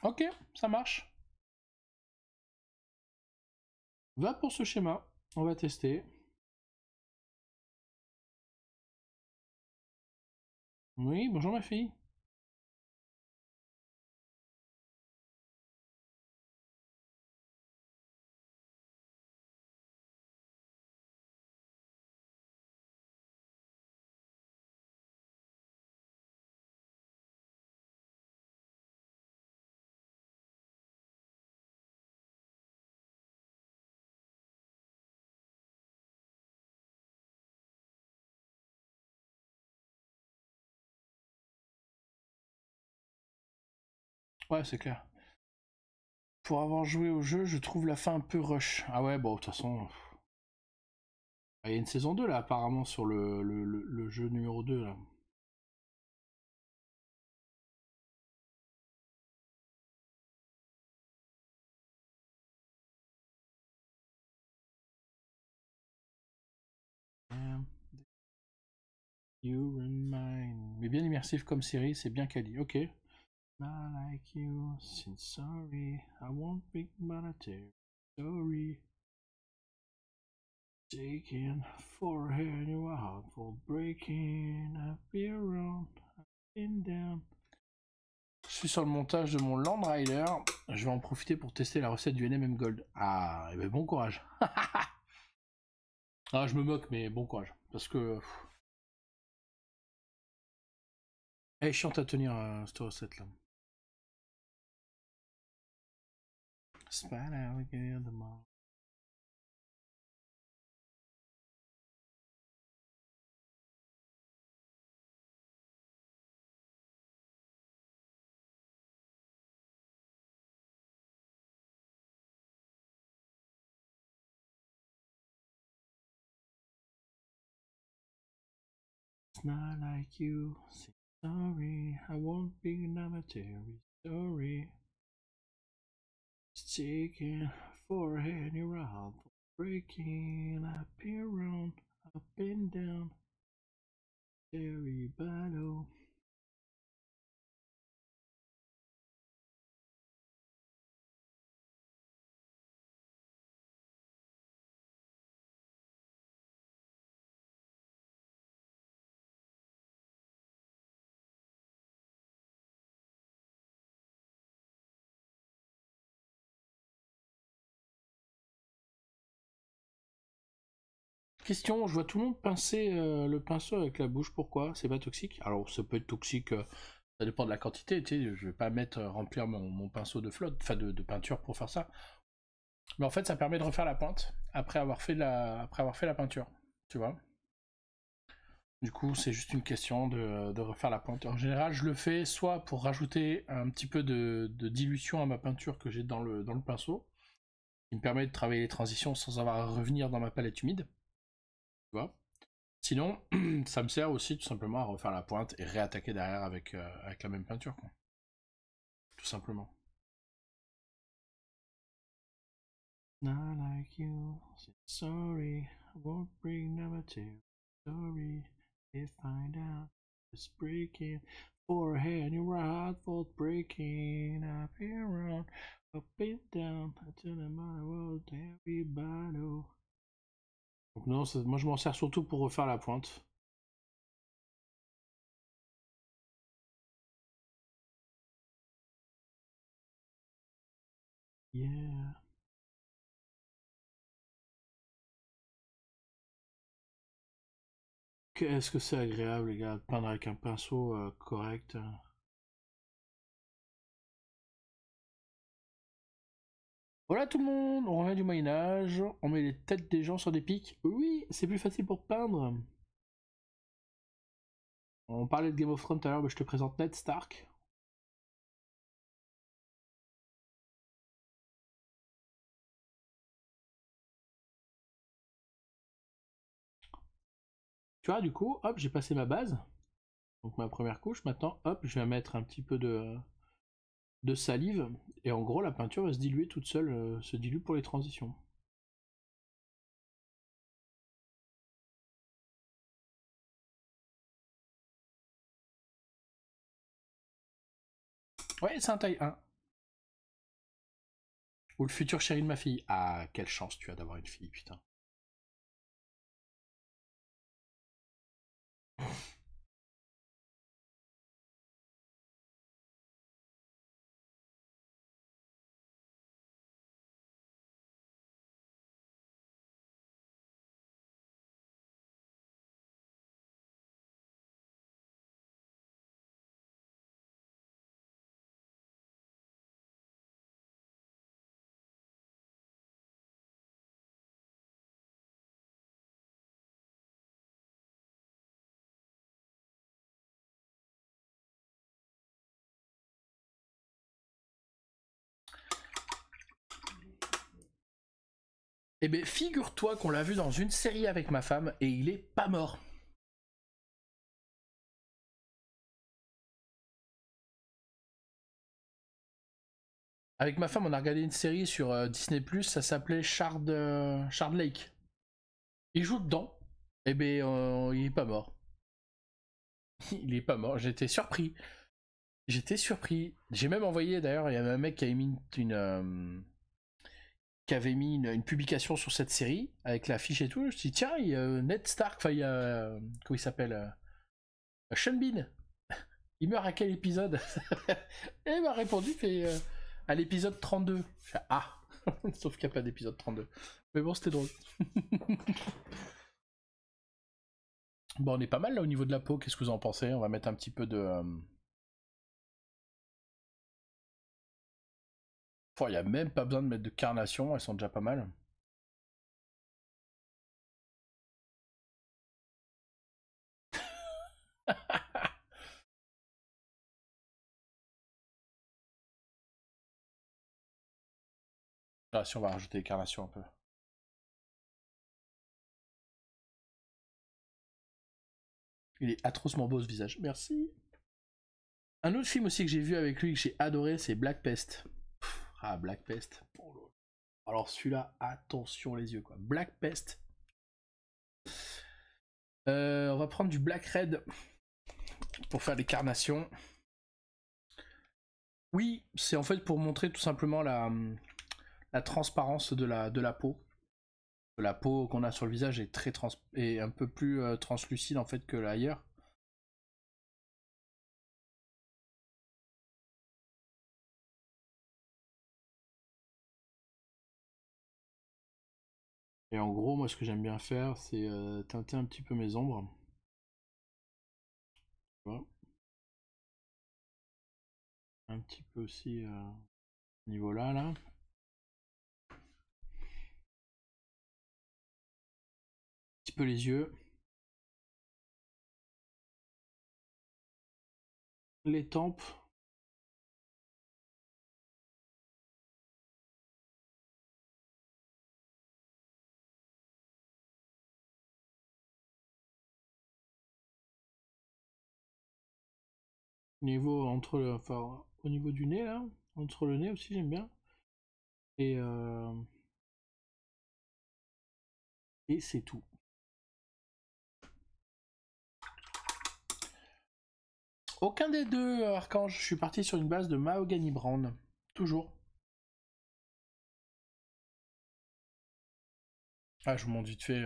Ok, ça marche. Va pour ce schéma, on va tester. Oui, bonjour ma fille. Ouais, c'est clair. Pour avoir joué au jeu, je trouve la fin un peu rush. Ah ouais, bon, de toute façon. Il y a une saison 2 là, apparemment, sur le jeu numéro 2 là. You remind. Mais bien immersif comme série, c'est bien quali. Ok. Not like you, since sorry, I won't think about a story. Taking for her, you are heart for breaking. I've been around, I've been down. Je suis sur le montage de mon Land Rider. Je vais en profiter pour tester la recette du NMM Gold. Ah, et ben bon courage. Ah, je me moque, mais bon courage. Parce que. Elle est chiante à tenir cette recette là. Spider, we get the mall. It's not like you, say sorry, I won't be an amateur story. It's taking for a hand, you're out for breaking. I've been around, I've been down. Terry battle. Question, je vois tout le monde pincer le pinceau avec la bouche, pourquoi? C'est pas toxique? Alors ça peut être toxique, ça dépend de la quantité, tu sais, je vais pas mettre remplir mon pinceau de flotte, enfin de peinture pour faire ça. Mais en fait ça permet de refaire la pointe après avoir fait la peinture, tu vois. Du coup c'est juste une question de refaire la pointe. En général je le fais soit pour rajouter un petit peu de dilution à ma peinture que j'ai dans le pinceau, qui me permet de travailler les transitions sans avoir à revenir dans ma palette humide. Tu vois. Sinon, ça me sert aussi tout simplement à refaire la pointe et réattaquer derrière avec la même peinture, quoi. Tout simplement. Not like you, sorry, I won't bring number two. Sorry, if find out it's breaking. For a hand, your heart for breaking. Up and around, up and down, until the matter was everybody. Donc non, moi je m'en sers surtout pour refaire la pointe. Yeah. Qu'est-ce que c'est agréable, les gars, de peindre avec un pinceau correct. Voilà tout le monde, on revient du Moyen-Âge, on met les têtes des gens sur des pics. Oui, c'est plus facile pour peindre. On parlait de Game of Thrones tout à l'heure, mais je te présente Ned Stark. Tu vois, du coup, hop, j'ai passé ma base. Donc ma première couche. Maintenant, hop, je vais mettre un petit peu de salive. Et en gros, la peinture va se diluer toute seule, se dilue pour les transitions. Ouais, c'est un taille 1. Ou le futur chéri de ma fille. Ah, quelle chance tu as d'avoir une fille, putain. Eh ben, figure-toi qu'on l'a vu dans une série avec ma femme et il est pas mort. Avec ma femme, on a regardé une série sur Disney+, ça s'appelait Shard Lake. Il joue dedans, et ben il est pas mort. Il est pas mort, j'étais surpris. J'étais surpris. J'ai même envoyé, d'ailleurs, il y avait un mec qui avait mis une publication sur cette série avec l'affiche et tout. Je me suis dit, tiens, il y a Ned Stark, enfin, il y a. Comment il s'appelle Sean Bean. Il meurt à quel épisode? Et il m'a répondu à l'épisode 32. Je fais, ah. Sauf qu'il n'y a pas d'épisode 32. Mais bon, c'était drôle. Bon, on est pas mal là au niveau de la peau. Qu'est-ce que vous en pensez? On va mettre un petit peu de. Il n'y a même pas besoin de mettre de carnation, elles sont déjà pas mal. Ah, si on va rajouter des carnations un peu. Il est atrocement beau ce visage. Merci. Un autre film aussi que j'ai vu avec lui que j'ai adoré, c'est Black Pest. Ah, Black Pest. Alors celui-là, attention les yeux quoi. Black Pest. On va prendre du Black Red pour faire des carnations. Oui, c'est en fait pour montrer tout simplement la transparence de la peau. La peau qu'on a sur le visage est est un peu plus translucide en fait que ailleurs. Et en gros, moi, ce que j'aime bien faire, c'est teinter un petit peu mes ombres. Voilà. Un petit peu aussi niveau là. Un petit peu les yeux. Les tempes. Enfin, au niveau du nez là. Entre le nez aussi, j'aime bien. Et, et c'est tout. Aucun des deux, Archange. Je suis parti sur une base de Mahogany Brown. Toujours. Ah, je vous montre vite fait.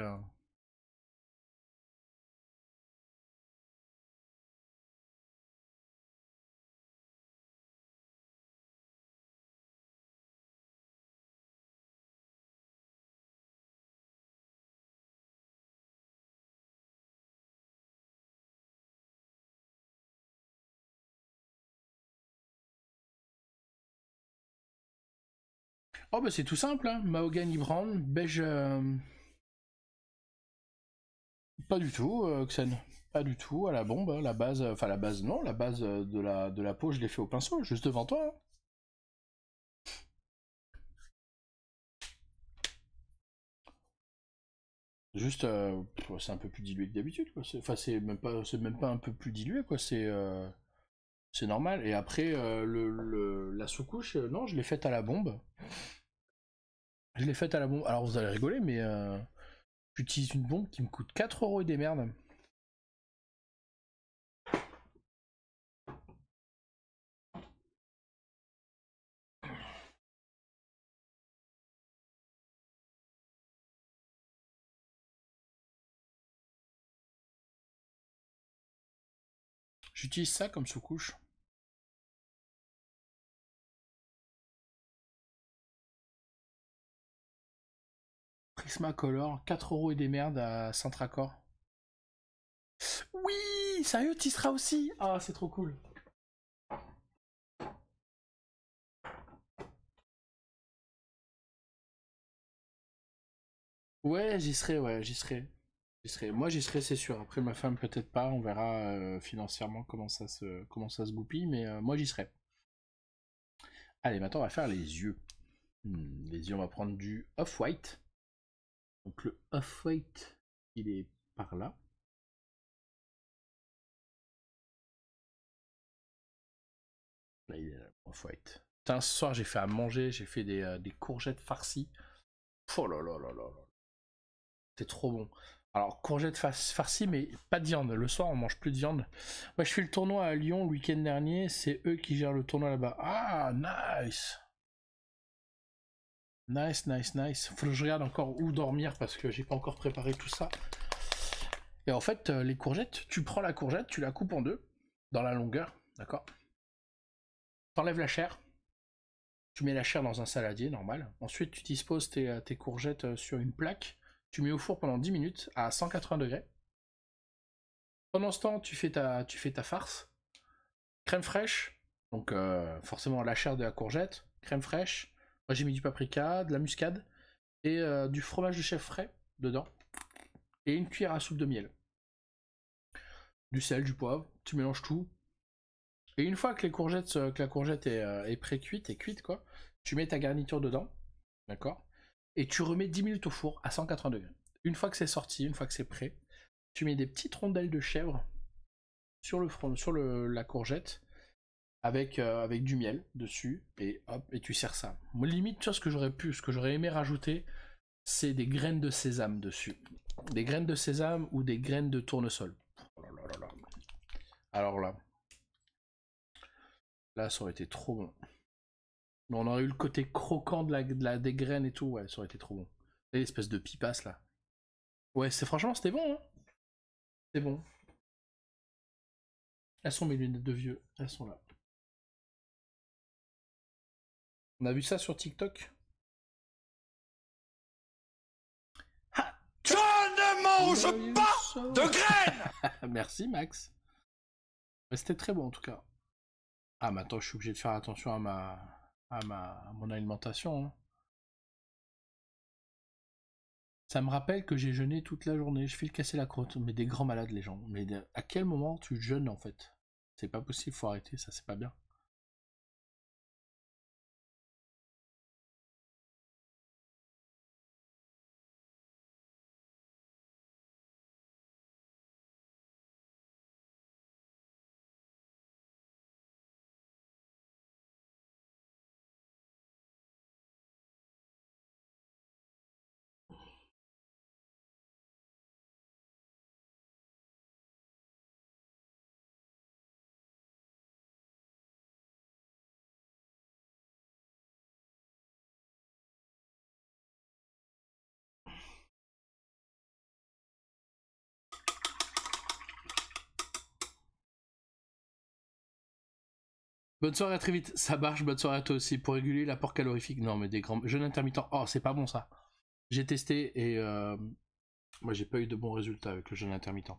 Oh, bah c'est tout simple. Hein. Mahogany Brown, beige. Pas du tout, Xen. Pas du tout, à la bombe, la base, enfin la base non, la base de la peau je l'ai fait au pinceau, juste devant toi. Hein. Juste, c'est un peu plus dilué que d'habitude, quoi. Enfin, c'est même pas un peu plus dilué, quoi. C'est normal. Et après, la sous-couche, non, je l'ai faite à la bombe. Je l'ai faite à la bombe. Alors vous allez rigoler, mais j'utilise une bombe qui me coûte 4 € et des merdes. J'utilise ça comme sous-couche. Prismacolor, 4 € et des merdes à Saint-Tracor. Oui, sérieux, t'y seras aussi. Ah, c'est trop cool. Ouais, j'y serai, ouais, j'y serai. J'y serai. Moi, j'y serai, c'est sûr. Après, ma femme, peut-être pas. On verra financièrement comment ça se goupille, mais moi, j'y serai. Allez, maintenant, on va faire les yeux. Les yeux, on va prendre du off-white. Donc, le off-white, il est par là. Là, il est là, off-white. Putain, ce soir, j'ai fait à manger. J'ai fait des courgettes farcies. Oh là là là là là. C'est trop bon. Alors, courgettes farcies, mais pas de viande. Le soir, on mange plus de viande. Ouais, je fais le tournoi à Lyon le week-end dernier. C'est eux qui gèrent le tournoi là-bas. Ah, nice. Nice, nice, nice. Faut que je regarde encore où dormir parce que j'ai pas encore préparé tout ça. Et en fait, les courgettes, tu prends la courgette, tu la coupes en deux, dans la longueur, d'accord? T'enlèves la chair, tu mets la chair dans un saladier normal. Ensuite, tu disposes tes courgettes sur une plaque. Tu mets au four pendant 10 minutes à 180 degrés. Pendant ce temps, tu fais ta farce. Crème fraîche, donc forcément la chair de la courgette, crème fraîche. Moi j'ai mis du paprika, de la muscade et du fromage de chèvre frais dedans. Et une cuillère à soupe de miel. Du sel, du poivre, tu mélanges tout. Et une fois que la courgette est pré-cuite, est cuite quoi, tu mets ta garniture dedans, d'accord? Et tu remets 10 minutes au four à 180 degrés. Une fois que c'est sorti, une fois que c'est prêt, tu mets des petites rondelles de chèvre sur la courgette avec du miel dessus et hop, et tu sers ça. Moi limite, tu vois, ce que j'aurais aimé rajouter, c'est des graines de sésame dessus. Des graines de sésame ou des graines de tournesol. Oh là là là là. Alors là, ça aurait été trop bon. Mais on aurait eu le côté croquant des graines et tout, ouais, ça aurait été trop bon. Et l'espèce de pipasse là. Ouais, franchement, c'était bon, hein. C'est bon. Elles sont mes lunettes de vieux, elles sont là. On a vu ça sur TikTok. Ha, je ne mange pas de graines. Merci Max. C'était très bon en tout cas. Ah, mais attends, je suis obligé de faire attention à mon alimentation, hein. Ça me rappelle que j'ai jeûné toute la journée. Je file casser la croûte. Mais des grands malades, les gens. Mais à quel moment tu jeûnes en fait? C'est pas possible, faut arrêter, ça c'est pas bien. Bonne soirée, à très vite. Ça marche, bonne soirée à toi aussi. Pour réguler l'apport calorifique. Non, mais des grands. Jeûne intermittent. Oh, c'est pas bon ça. J'ai testé et moi j'ai pas eu de bons résultats avec le jeûne intermittent.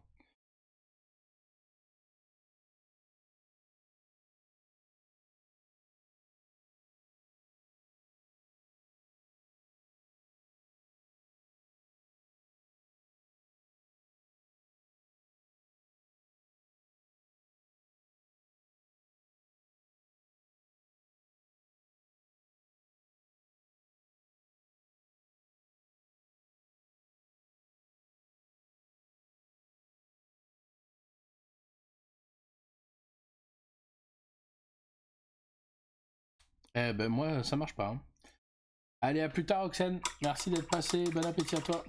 Eh ben moi ça marche pas, hein. Allez, à plus tard Oxen. Merci d'être passé. Bon appétit à toi.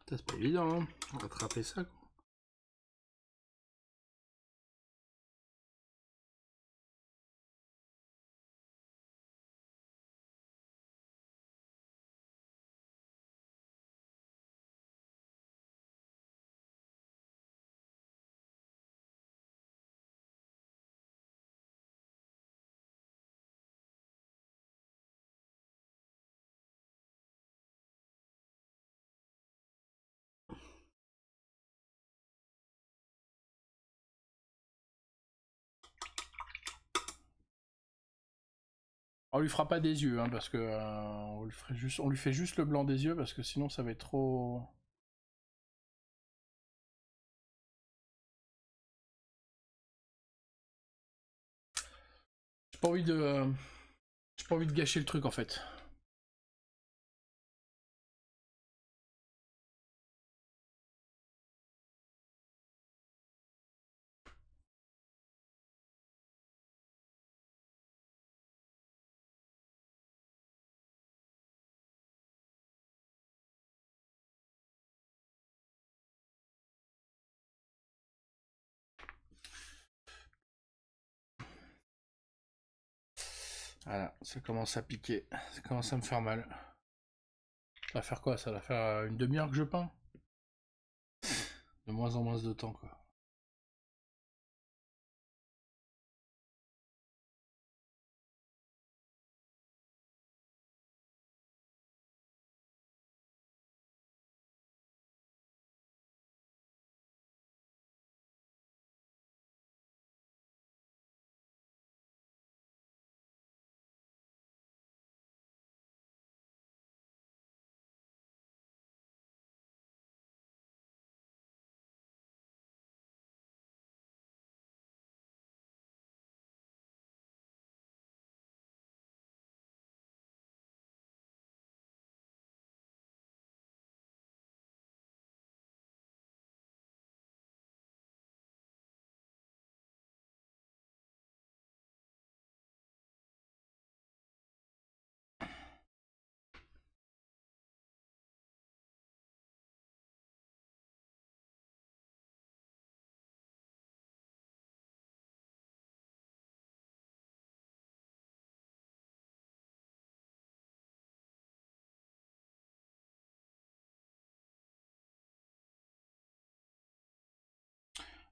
C'est pas évident, hein, rattraper ça, quoi. On lui fera pas des yeux, hein, parce que on lui fait juste le blanc des yeux, parce que sinon ça va être trop... J'ai pas envie de... J'ai pas envie de gâcher le truc, en fait. Voilà, ça commence à piquer, ça commence à me faire mal. Ça va faire quoi? Ça va faire une demi-heure que je peins? De moins en moins de temps, quoi.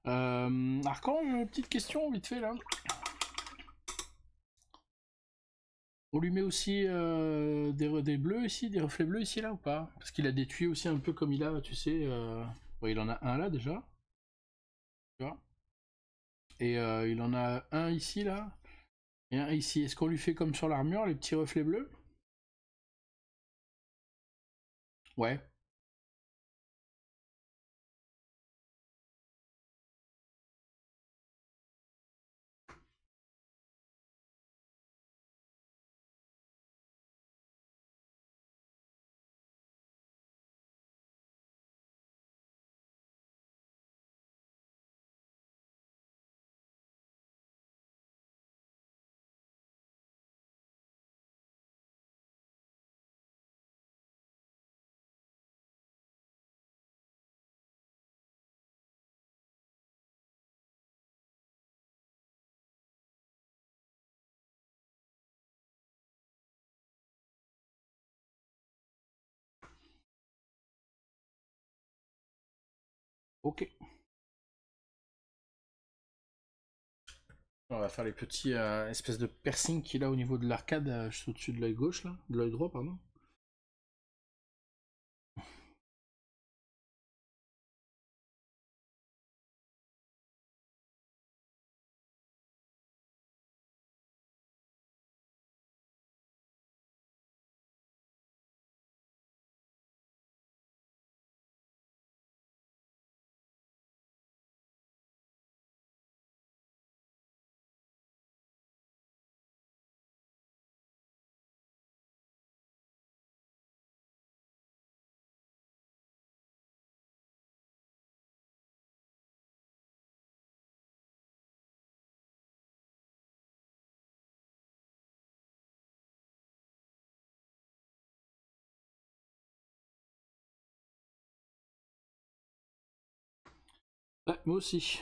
Archange, petite question, vite fait, là. On lui met aussi des bleus ici, des reflets bleus ici, là, ou pas? Parce qu'il a des tuyaux aussi un peu comme il a, tu sais... Bon, il en a un là, déjà. Tu vois? Et il en a un ici, là. Et un ici. Est-ce qu'on lui fait comme sur l'armure, les petits reflets bleus? Ouais. Ok. On va faire les petits espèces de piercing qu'il a au niveau de l'arcade, juste au-dessus de l'œil gauche, là. De l'œil droit, pardon. Ouais, moi aussi.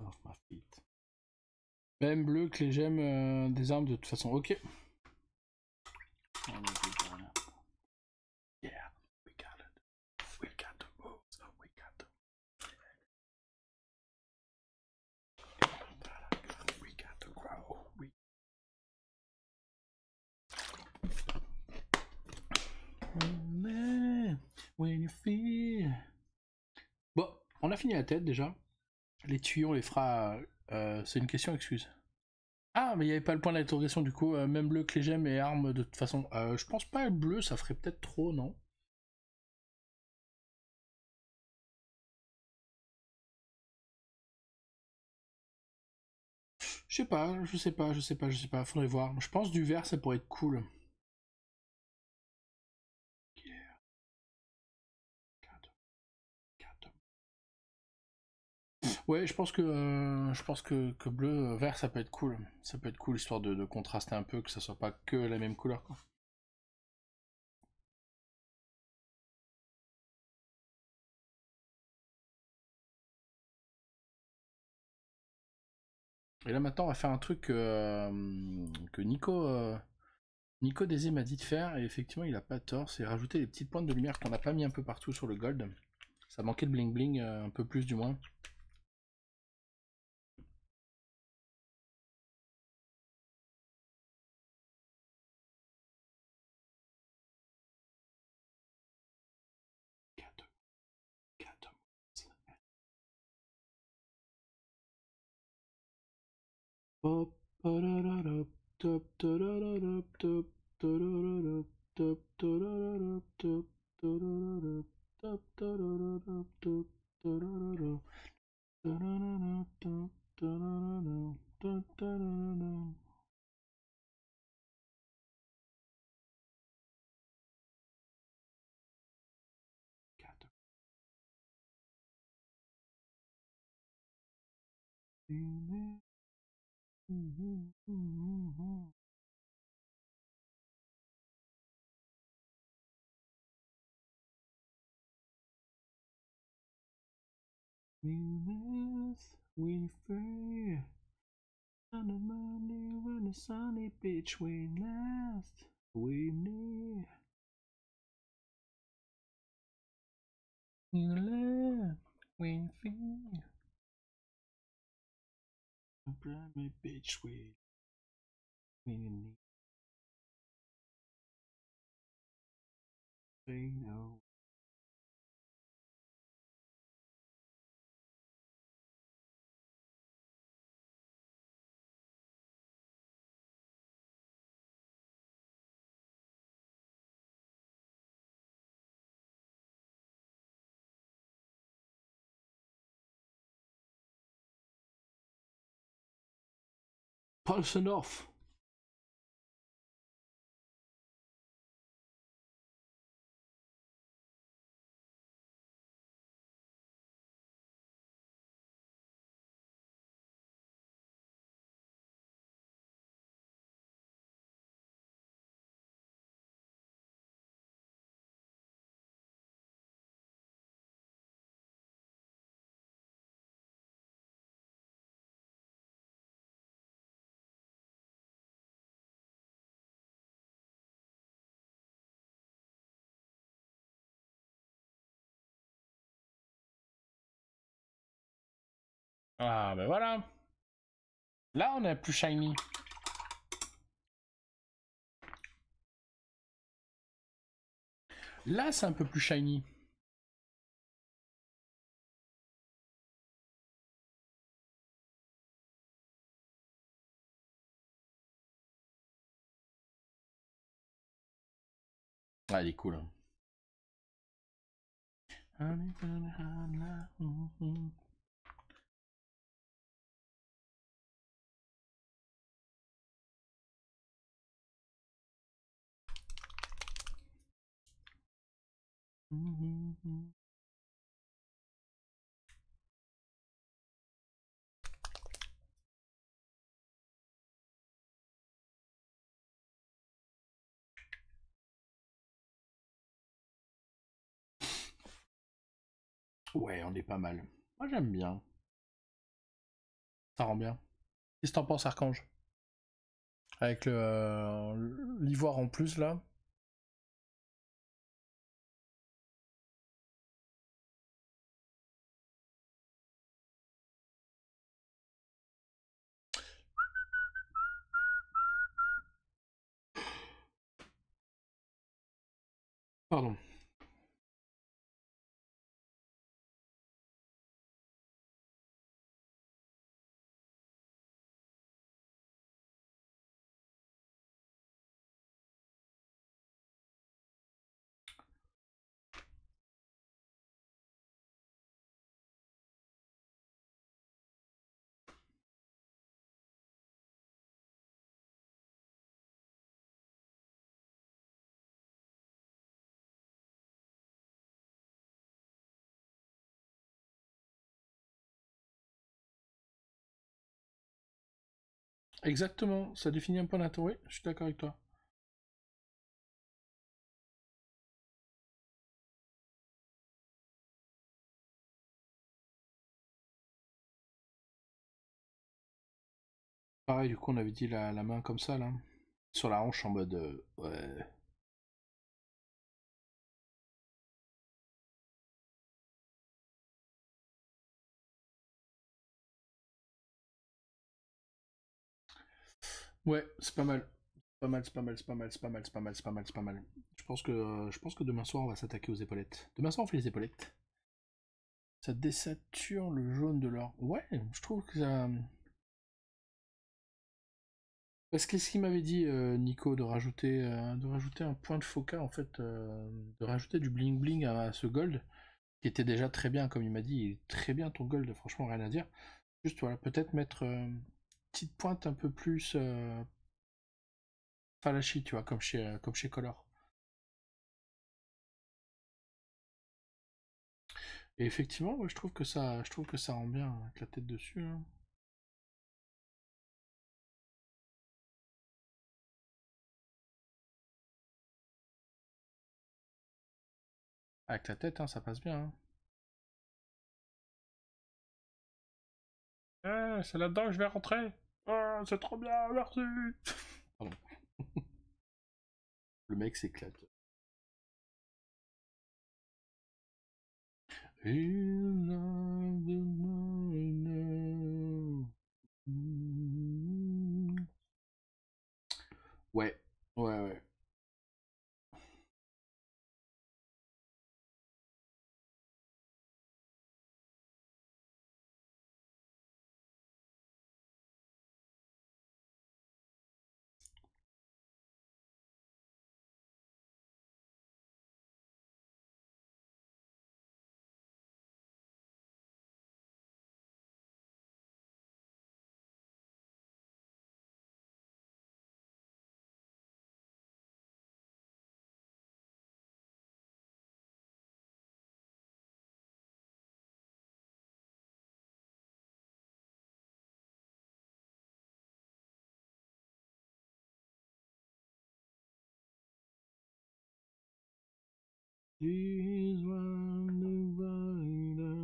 Oh, ma feet. Même bleu que les gemmes des armes de toute façon. Ok. Yeah, we got it. We got the moves. We got the. We got the grow. We... When you feel. Bon, on a fini la tête déjà. Les tuyaux, on les fera. C'est une question, excuse. Ah, mais il n'y avait pas le point d'interrogation du coup. Même bleu que les gemmes et armes de toute façon. Je pense pas le bleu, ça ferait peut-être trop, non? Je sais pas, je sais pas, je sais pas, je sais pas, faudrait voir. Je pense du vert ça pourrait être cool. Ouais, je pense que bleu, vert ça peut être cool. Ça peut être cool histoire de contraster un peu, que ça soit pas que la même couleur quoi. Et là maintenant on va faire un truc que Nico Désé m'a dit de faire, et effectivement il a pas tort, c'est rajouter des petites pointes de lumière qu'on n'a pas mis un peu partout sur le gold. Ça manquait de bling bling, un peu plus du moins. Winifred, on the Monday when the sunny beach we last, we need. In love, Winifred, a primary beach we need. They know. Paulson off. Ah ben voilà. Là on est plus shiny. Là c'est un peu plus shiny. Ah il est cool. Hein. Ouais, on est pas mal. Moi j'aime bien. Ça rend bien. Qu'est-ce que t'en penses, Archange? Avec l'ivoire en plus là. Pardon. Exactement, ça définit un peu l'intérêt. Je suis d'accord avec toi. Pareil, du coup, on avait dit la main comme ça, là. Sur la hanche, en mode... ouais. Ouais, c'est pas mal. Pas mal, c'est pas mal, c'est pas mal, c'est pas mal, c'est pas mal, c'est pas mal, c'est pas mal. Je pense que demain soir, on va s'attaquer aux épaulettes. Demain soir, on fait les épaulettes. Ça désature le jaune de l'or. Ouais, je trouve que ça... Parce que ce qu'il m'avait dit, Nico, de rajouter un point de focal, en fait, de rajouter du bling bling à ce gold, qui était déjà très bien, comme il m'a dit, il est très bien ton gold, franchement, rien à dire. Juste, voilà, peut-être mettre une petite pointe un peu plus flashy, tu vois, comme chez Color. Et effectivement, ouais, je trouve que ça rend bien avec la tête dessus, hein. Avec la tête, hein, ça passe bien, hein. C'est là-dedans que je vais rentrer. Ah, c'est trop bien, merci. Pardon. Le mec s'éclate. Ouais, ouais, ouais. He's one divider.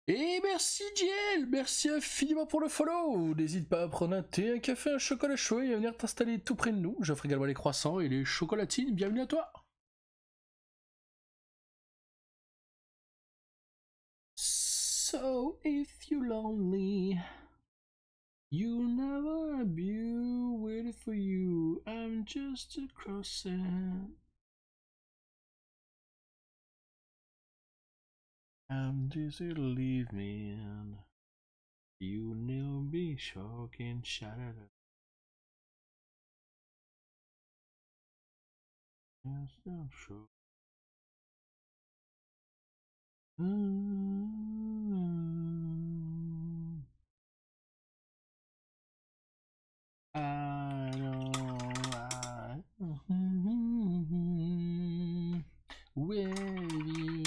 Et merci JL, merci infiniment pour le follow. N'hésite pas à prendre un thé, un café, un chocolat chaud et à venir t'installer tout près de nous. J'offre également les croissants et les chocolatines. Bienvenue à toi. So if you're lonely, you never be waiting for you. I'm just a crossing. I'm just a leaving. You know me shocking shattered. Yes, I'm sure. I know I with you.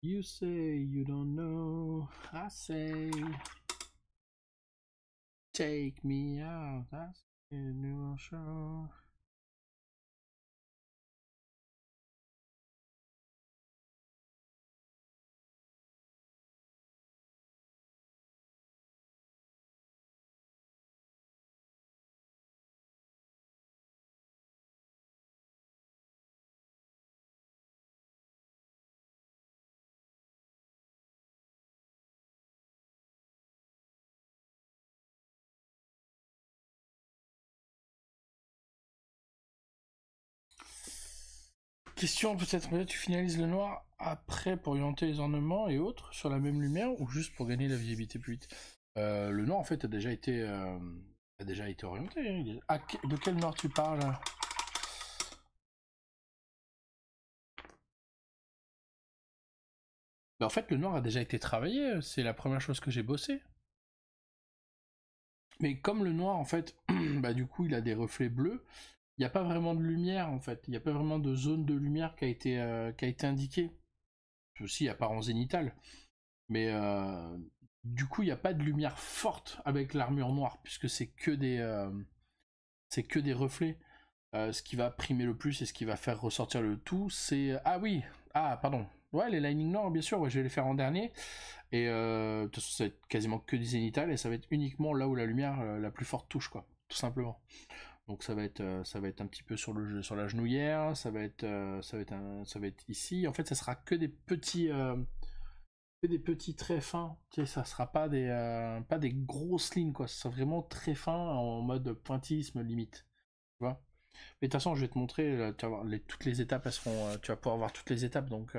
You say you don't know, I say take me out, I say new show. Question peut-être, peut-être tu finalises le noir après pour orienter les ornements et autres sur la même lumière ou juste pour gagner la visibilité plus vite. Le noir en fait a déjà été orienté. Hein. De quel noir tu parles? En fait le noir a déjà été travaillé, c'est la première chose que j'ai bossé. Mais comme le noir en fait, bah du coup il a des reflets bleus, il n'y a pas vraiment de lumière en fait, il n'y a pas vraiment de zone de lumière qui a été indiquée. Aussi apparent zénital. Mais du coup, il n'y a pas de lumière forte avec l'armure noire, puisque c'est que des reflets. Ce qui va primer le plus et ce qui va faire ressortir le tout, c'est... Ah oui, ah pardon. Ouais, les lightning noirs, bien sûr, ouais, je vais les faire en dernier. Et de toute façon, ça va être quasiment que du zénital, et ça va être uniquement là où la lumière la plus forte touche, quoi. Tout simplement. Donc ça va être un petit peu sur sur la genouillère, ça va être ici. En fait, ça sera que des petits traits fins. Tu sais, ça sera pas des grosses lignes, quoi. Ça sera vraiment très fin en mode pointillisme limite. Tu vois. Mais de toute façon, je vais te montrer. Là, tu vas voir, toutes les étapes, elles seront. Tu vas pouvoir voir toutes les étapes. Donc.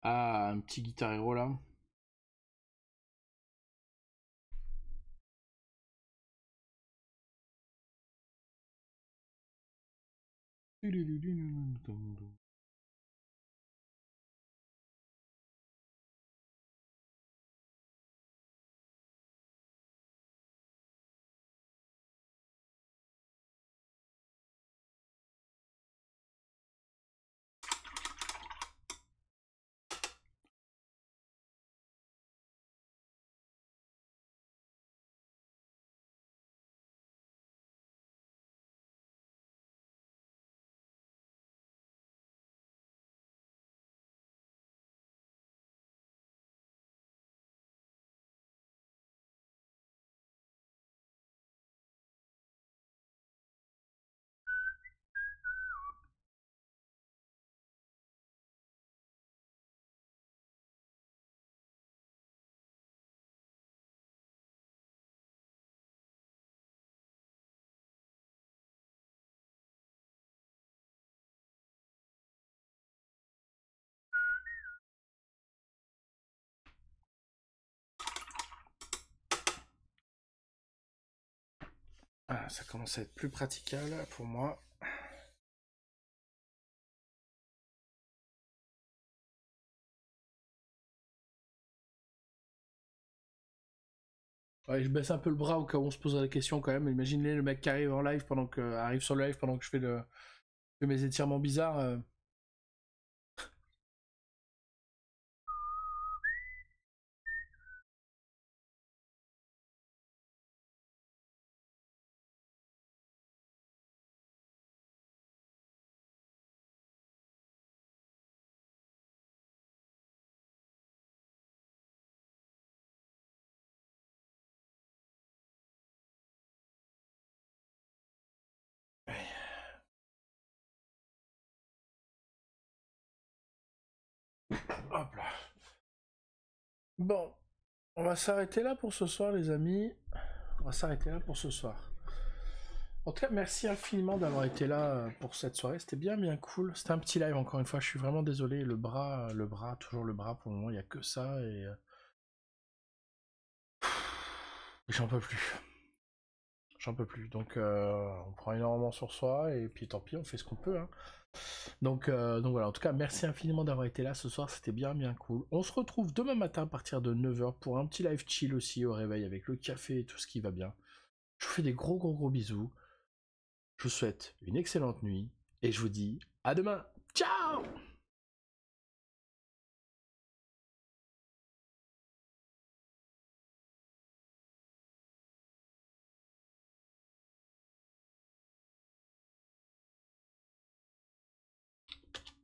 Ah, un petit Guitar Hero là. Ah, ça commence à être plus praticable pour moi. Ouais, je baisse un peu le bras au cas où on se poserait la question quand même. Imaginez le mec qui arrive en live arrive sur le live pendant que je fais mes étirements bizarres. Hop là. Bon, on va s'arrêter là pour ce soir, les amis. On va s'arrêter là pour ce soir. En tout cas, merci infiniment d'avoir été là pour cette soirée. C'était bien cool. C'était un petit live, encore une fois. Je suis vraiment désolé. Toujours le bras pour le moment. Il n'y a que ça et j'en peux plus. J'en peux plus. Donc, on prend énormément sur soi et puis tant pis, on fait ce qu'on peut. Hein. Donc voilà. En tout cas, merci infiniment d'avoir été là ce soir. C'était bien cool. On se retrouve demain matin à partir de 9h pour un petit live chill aussi au réveil avec le café et tout ce qui va bien. Je vous fais des gros bisous. Je vous souhaite une excellente nuit et je vous dis à demain. Ciao!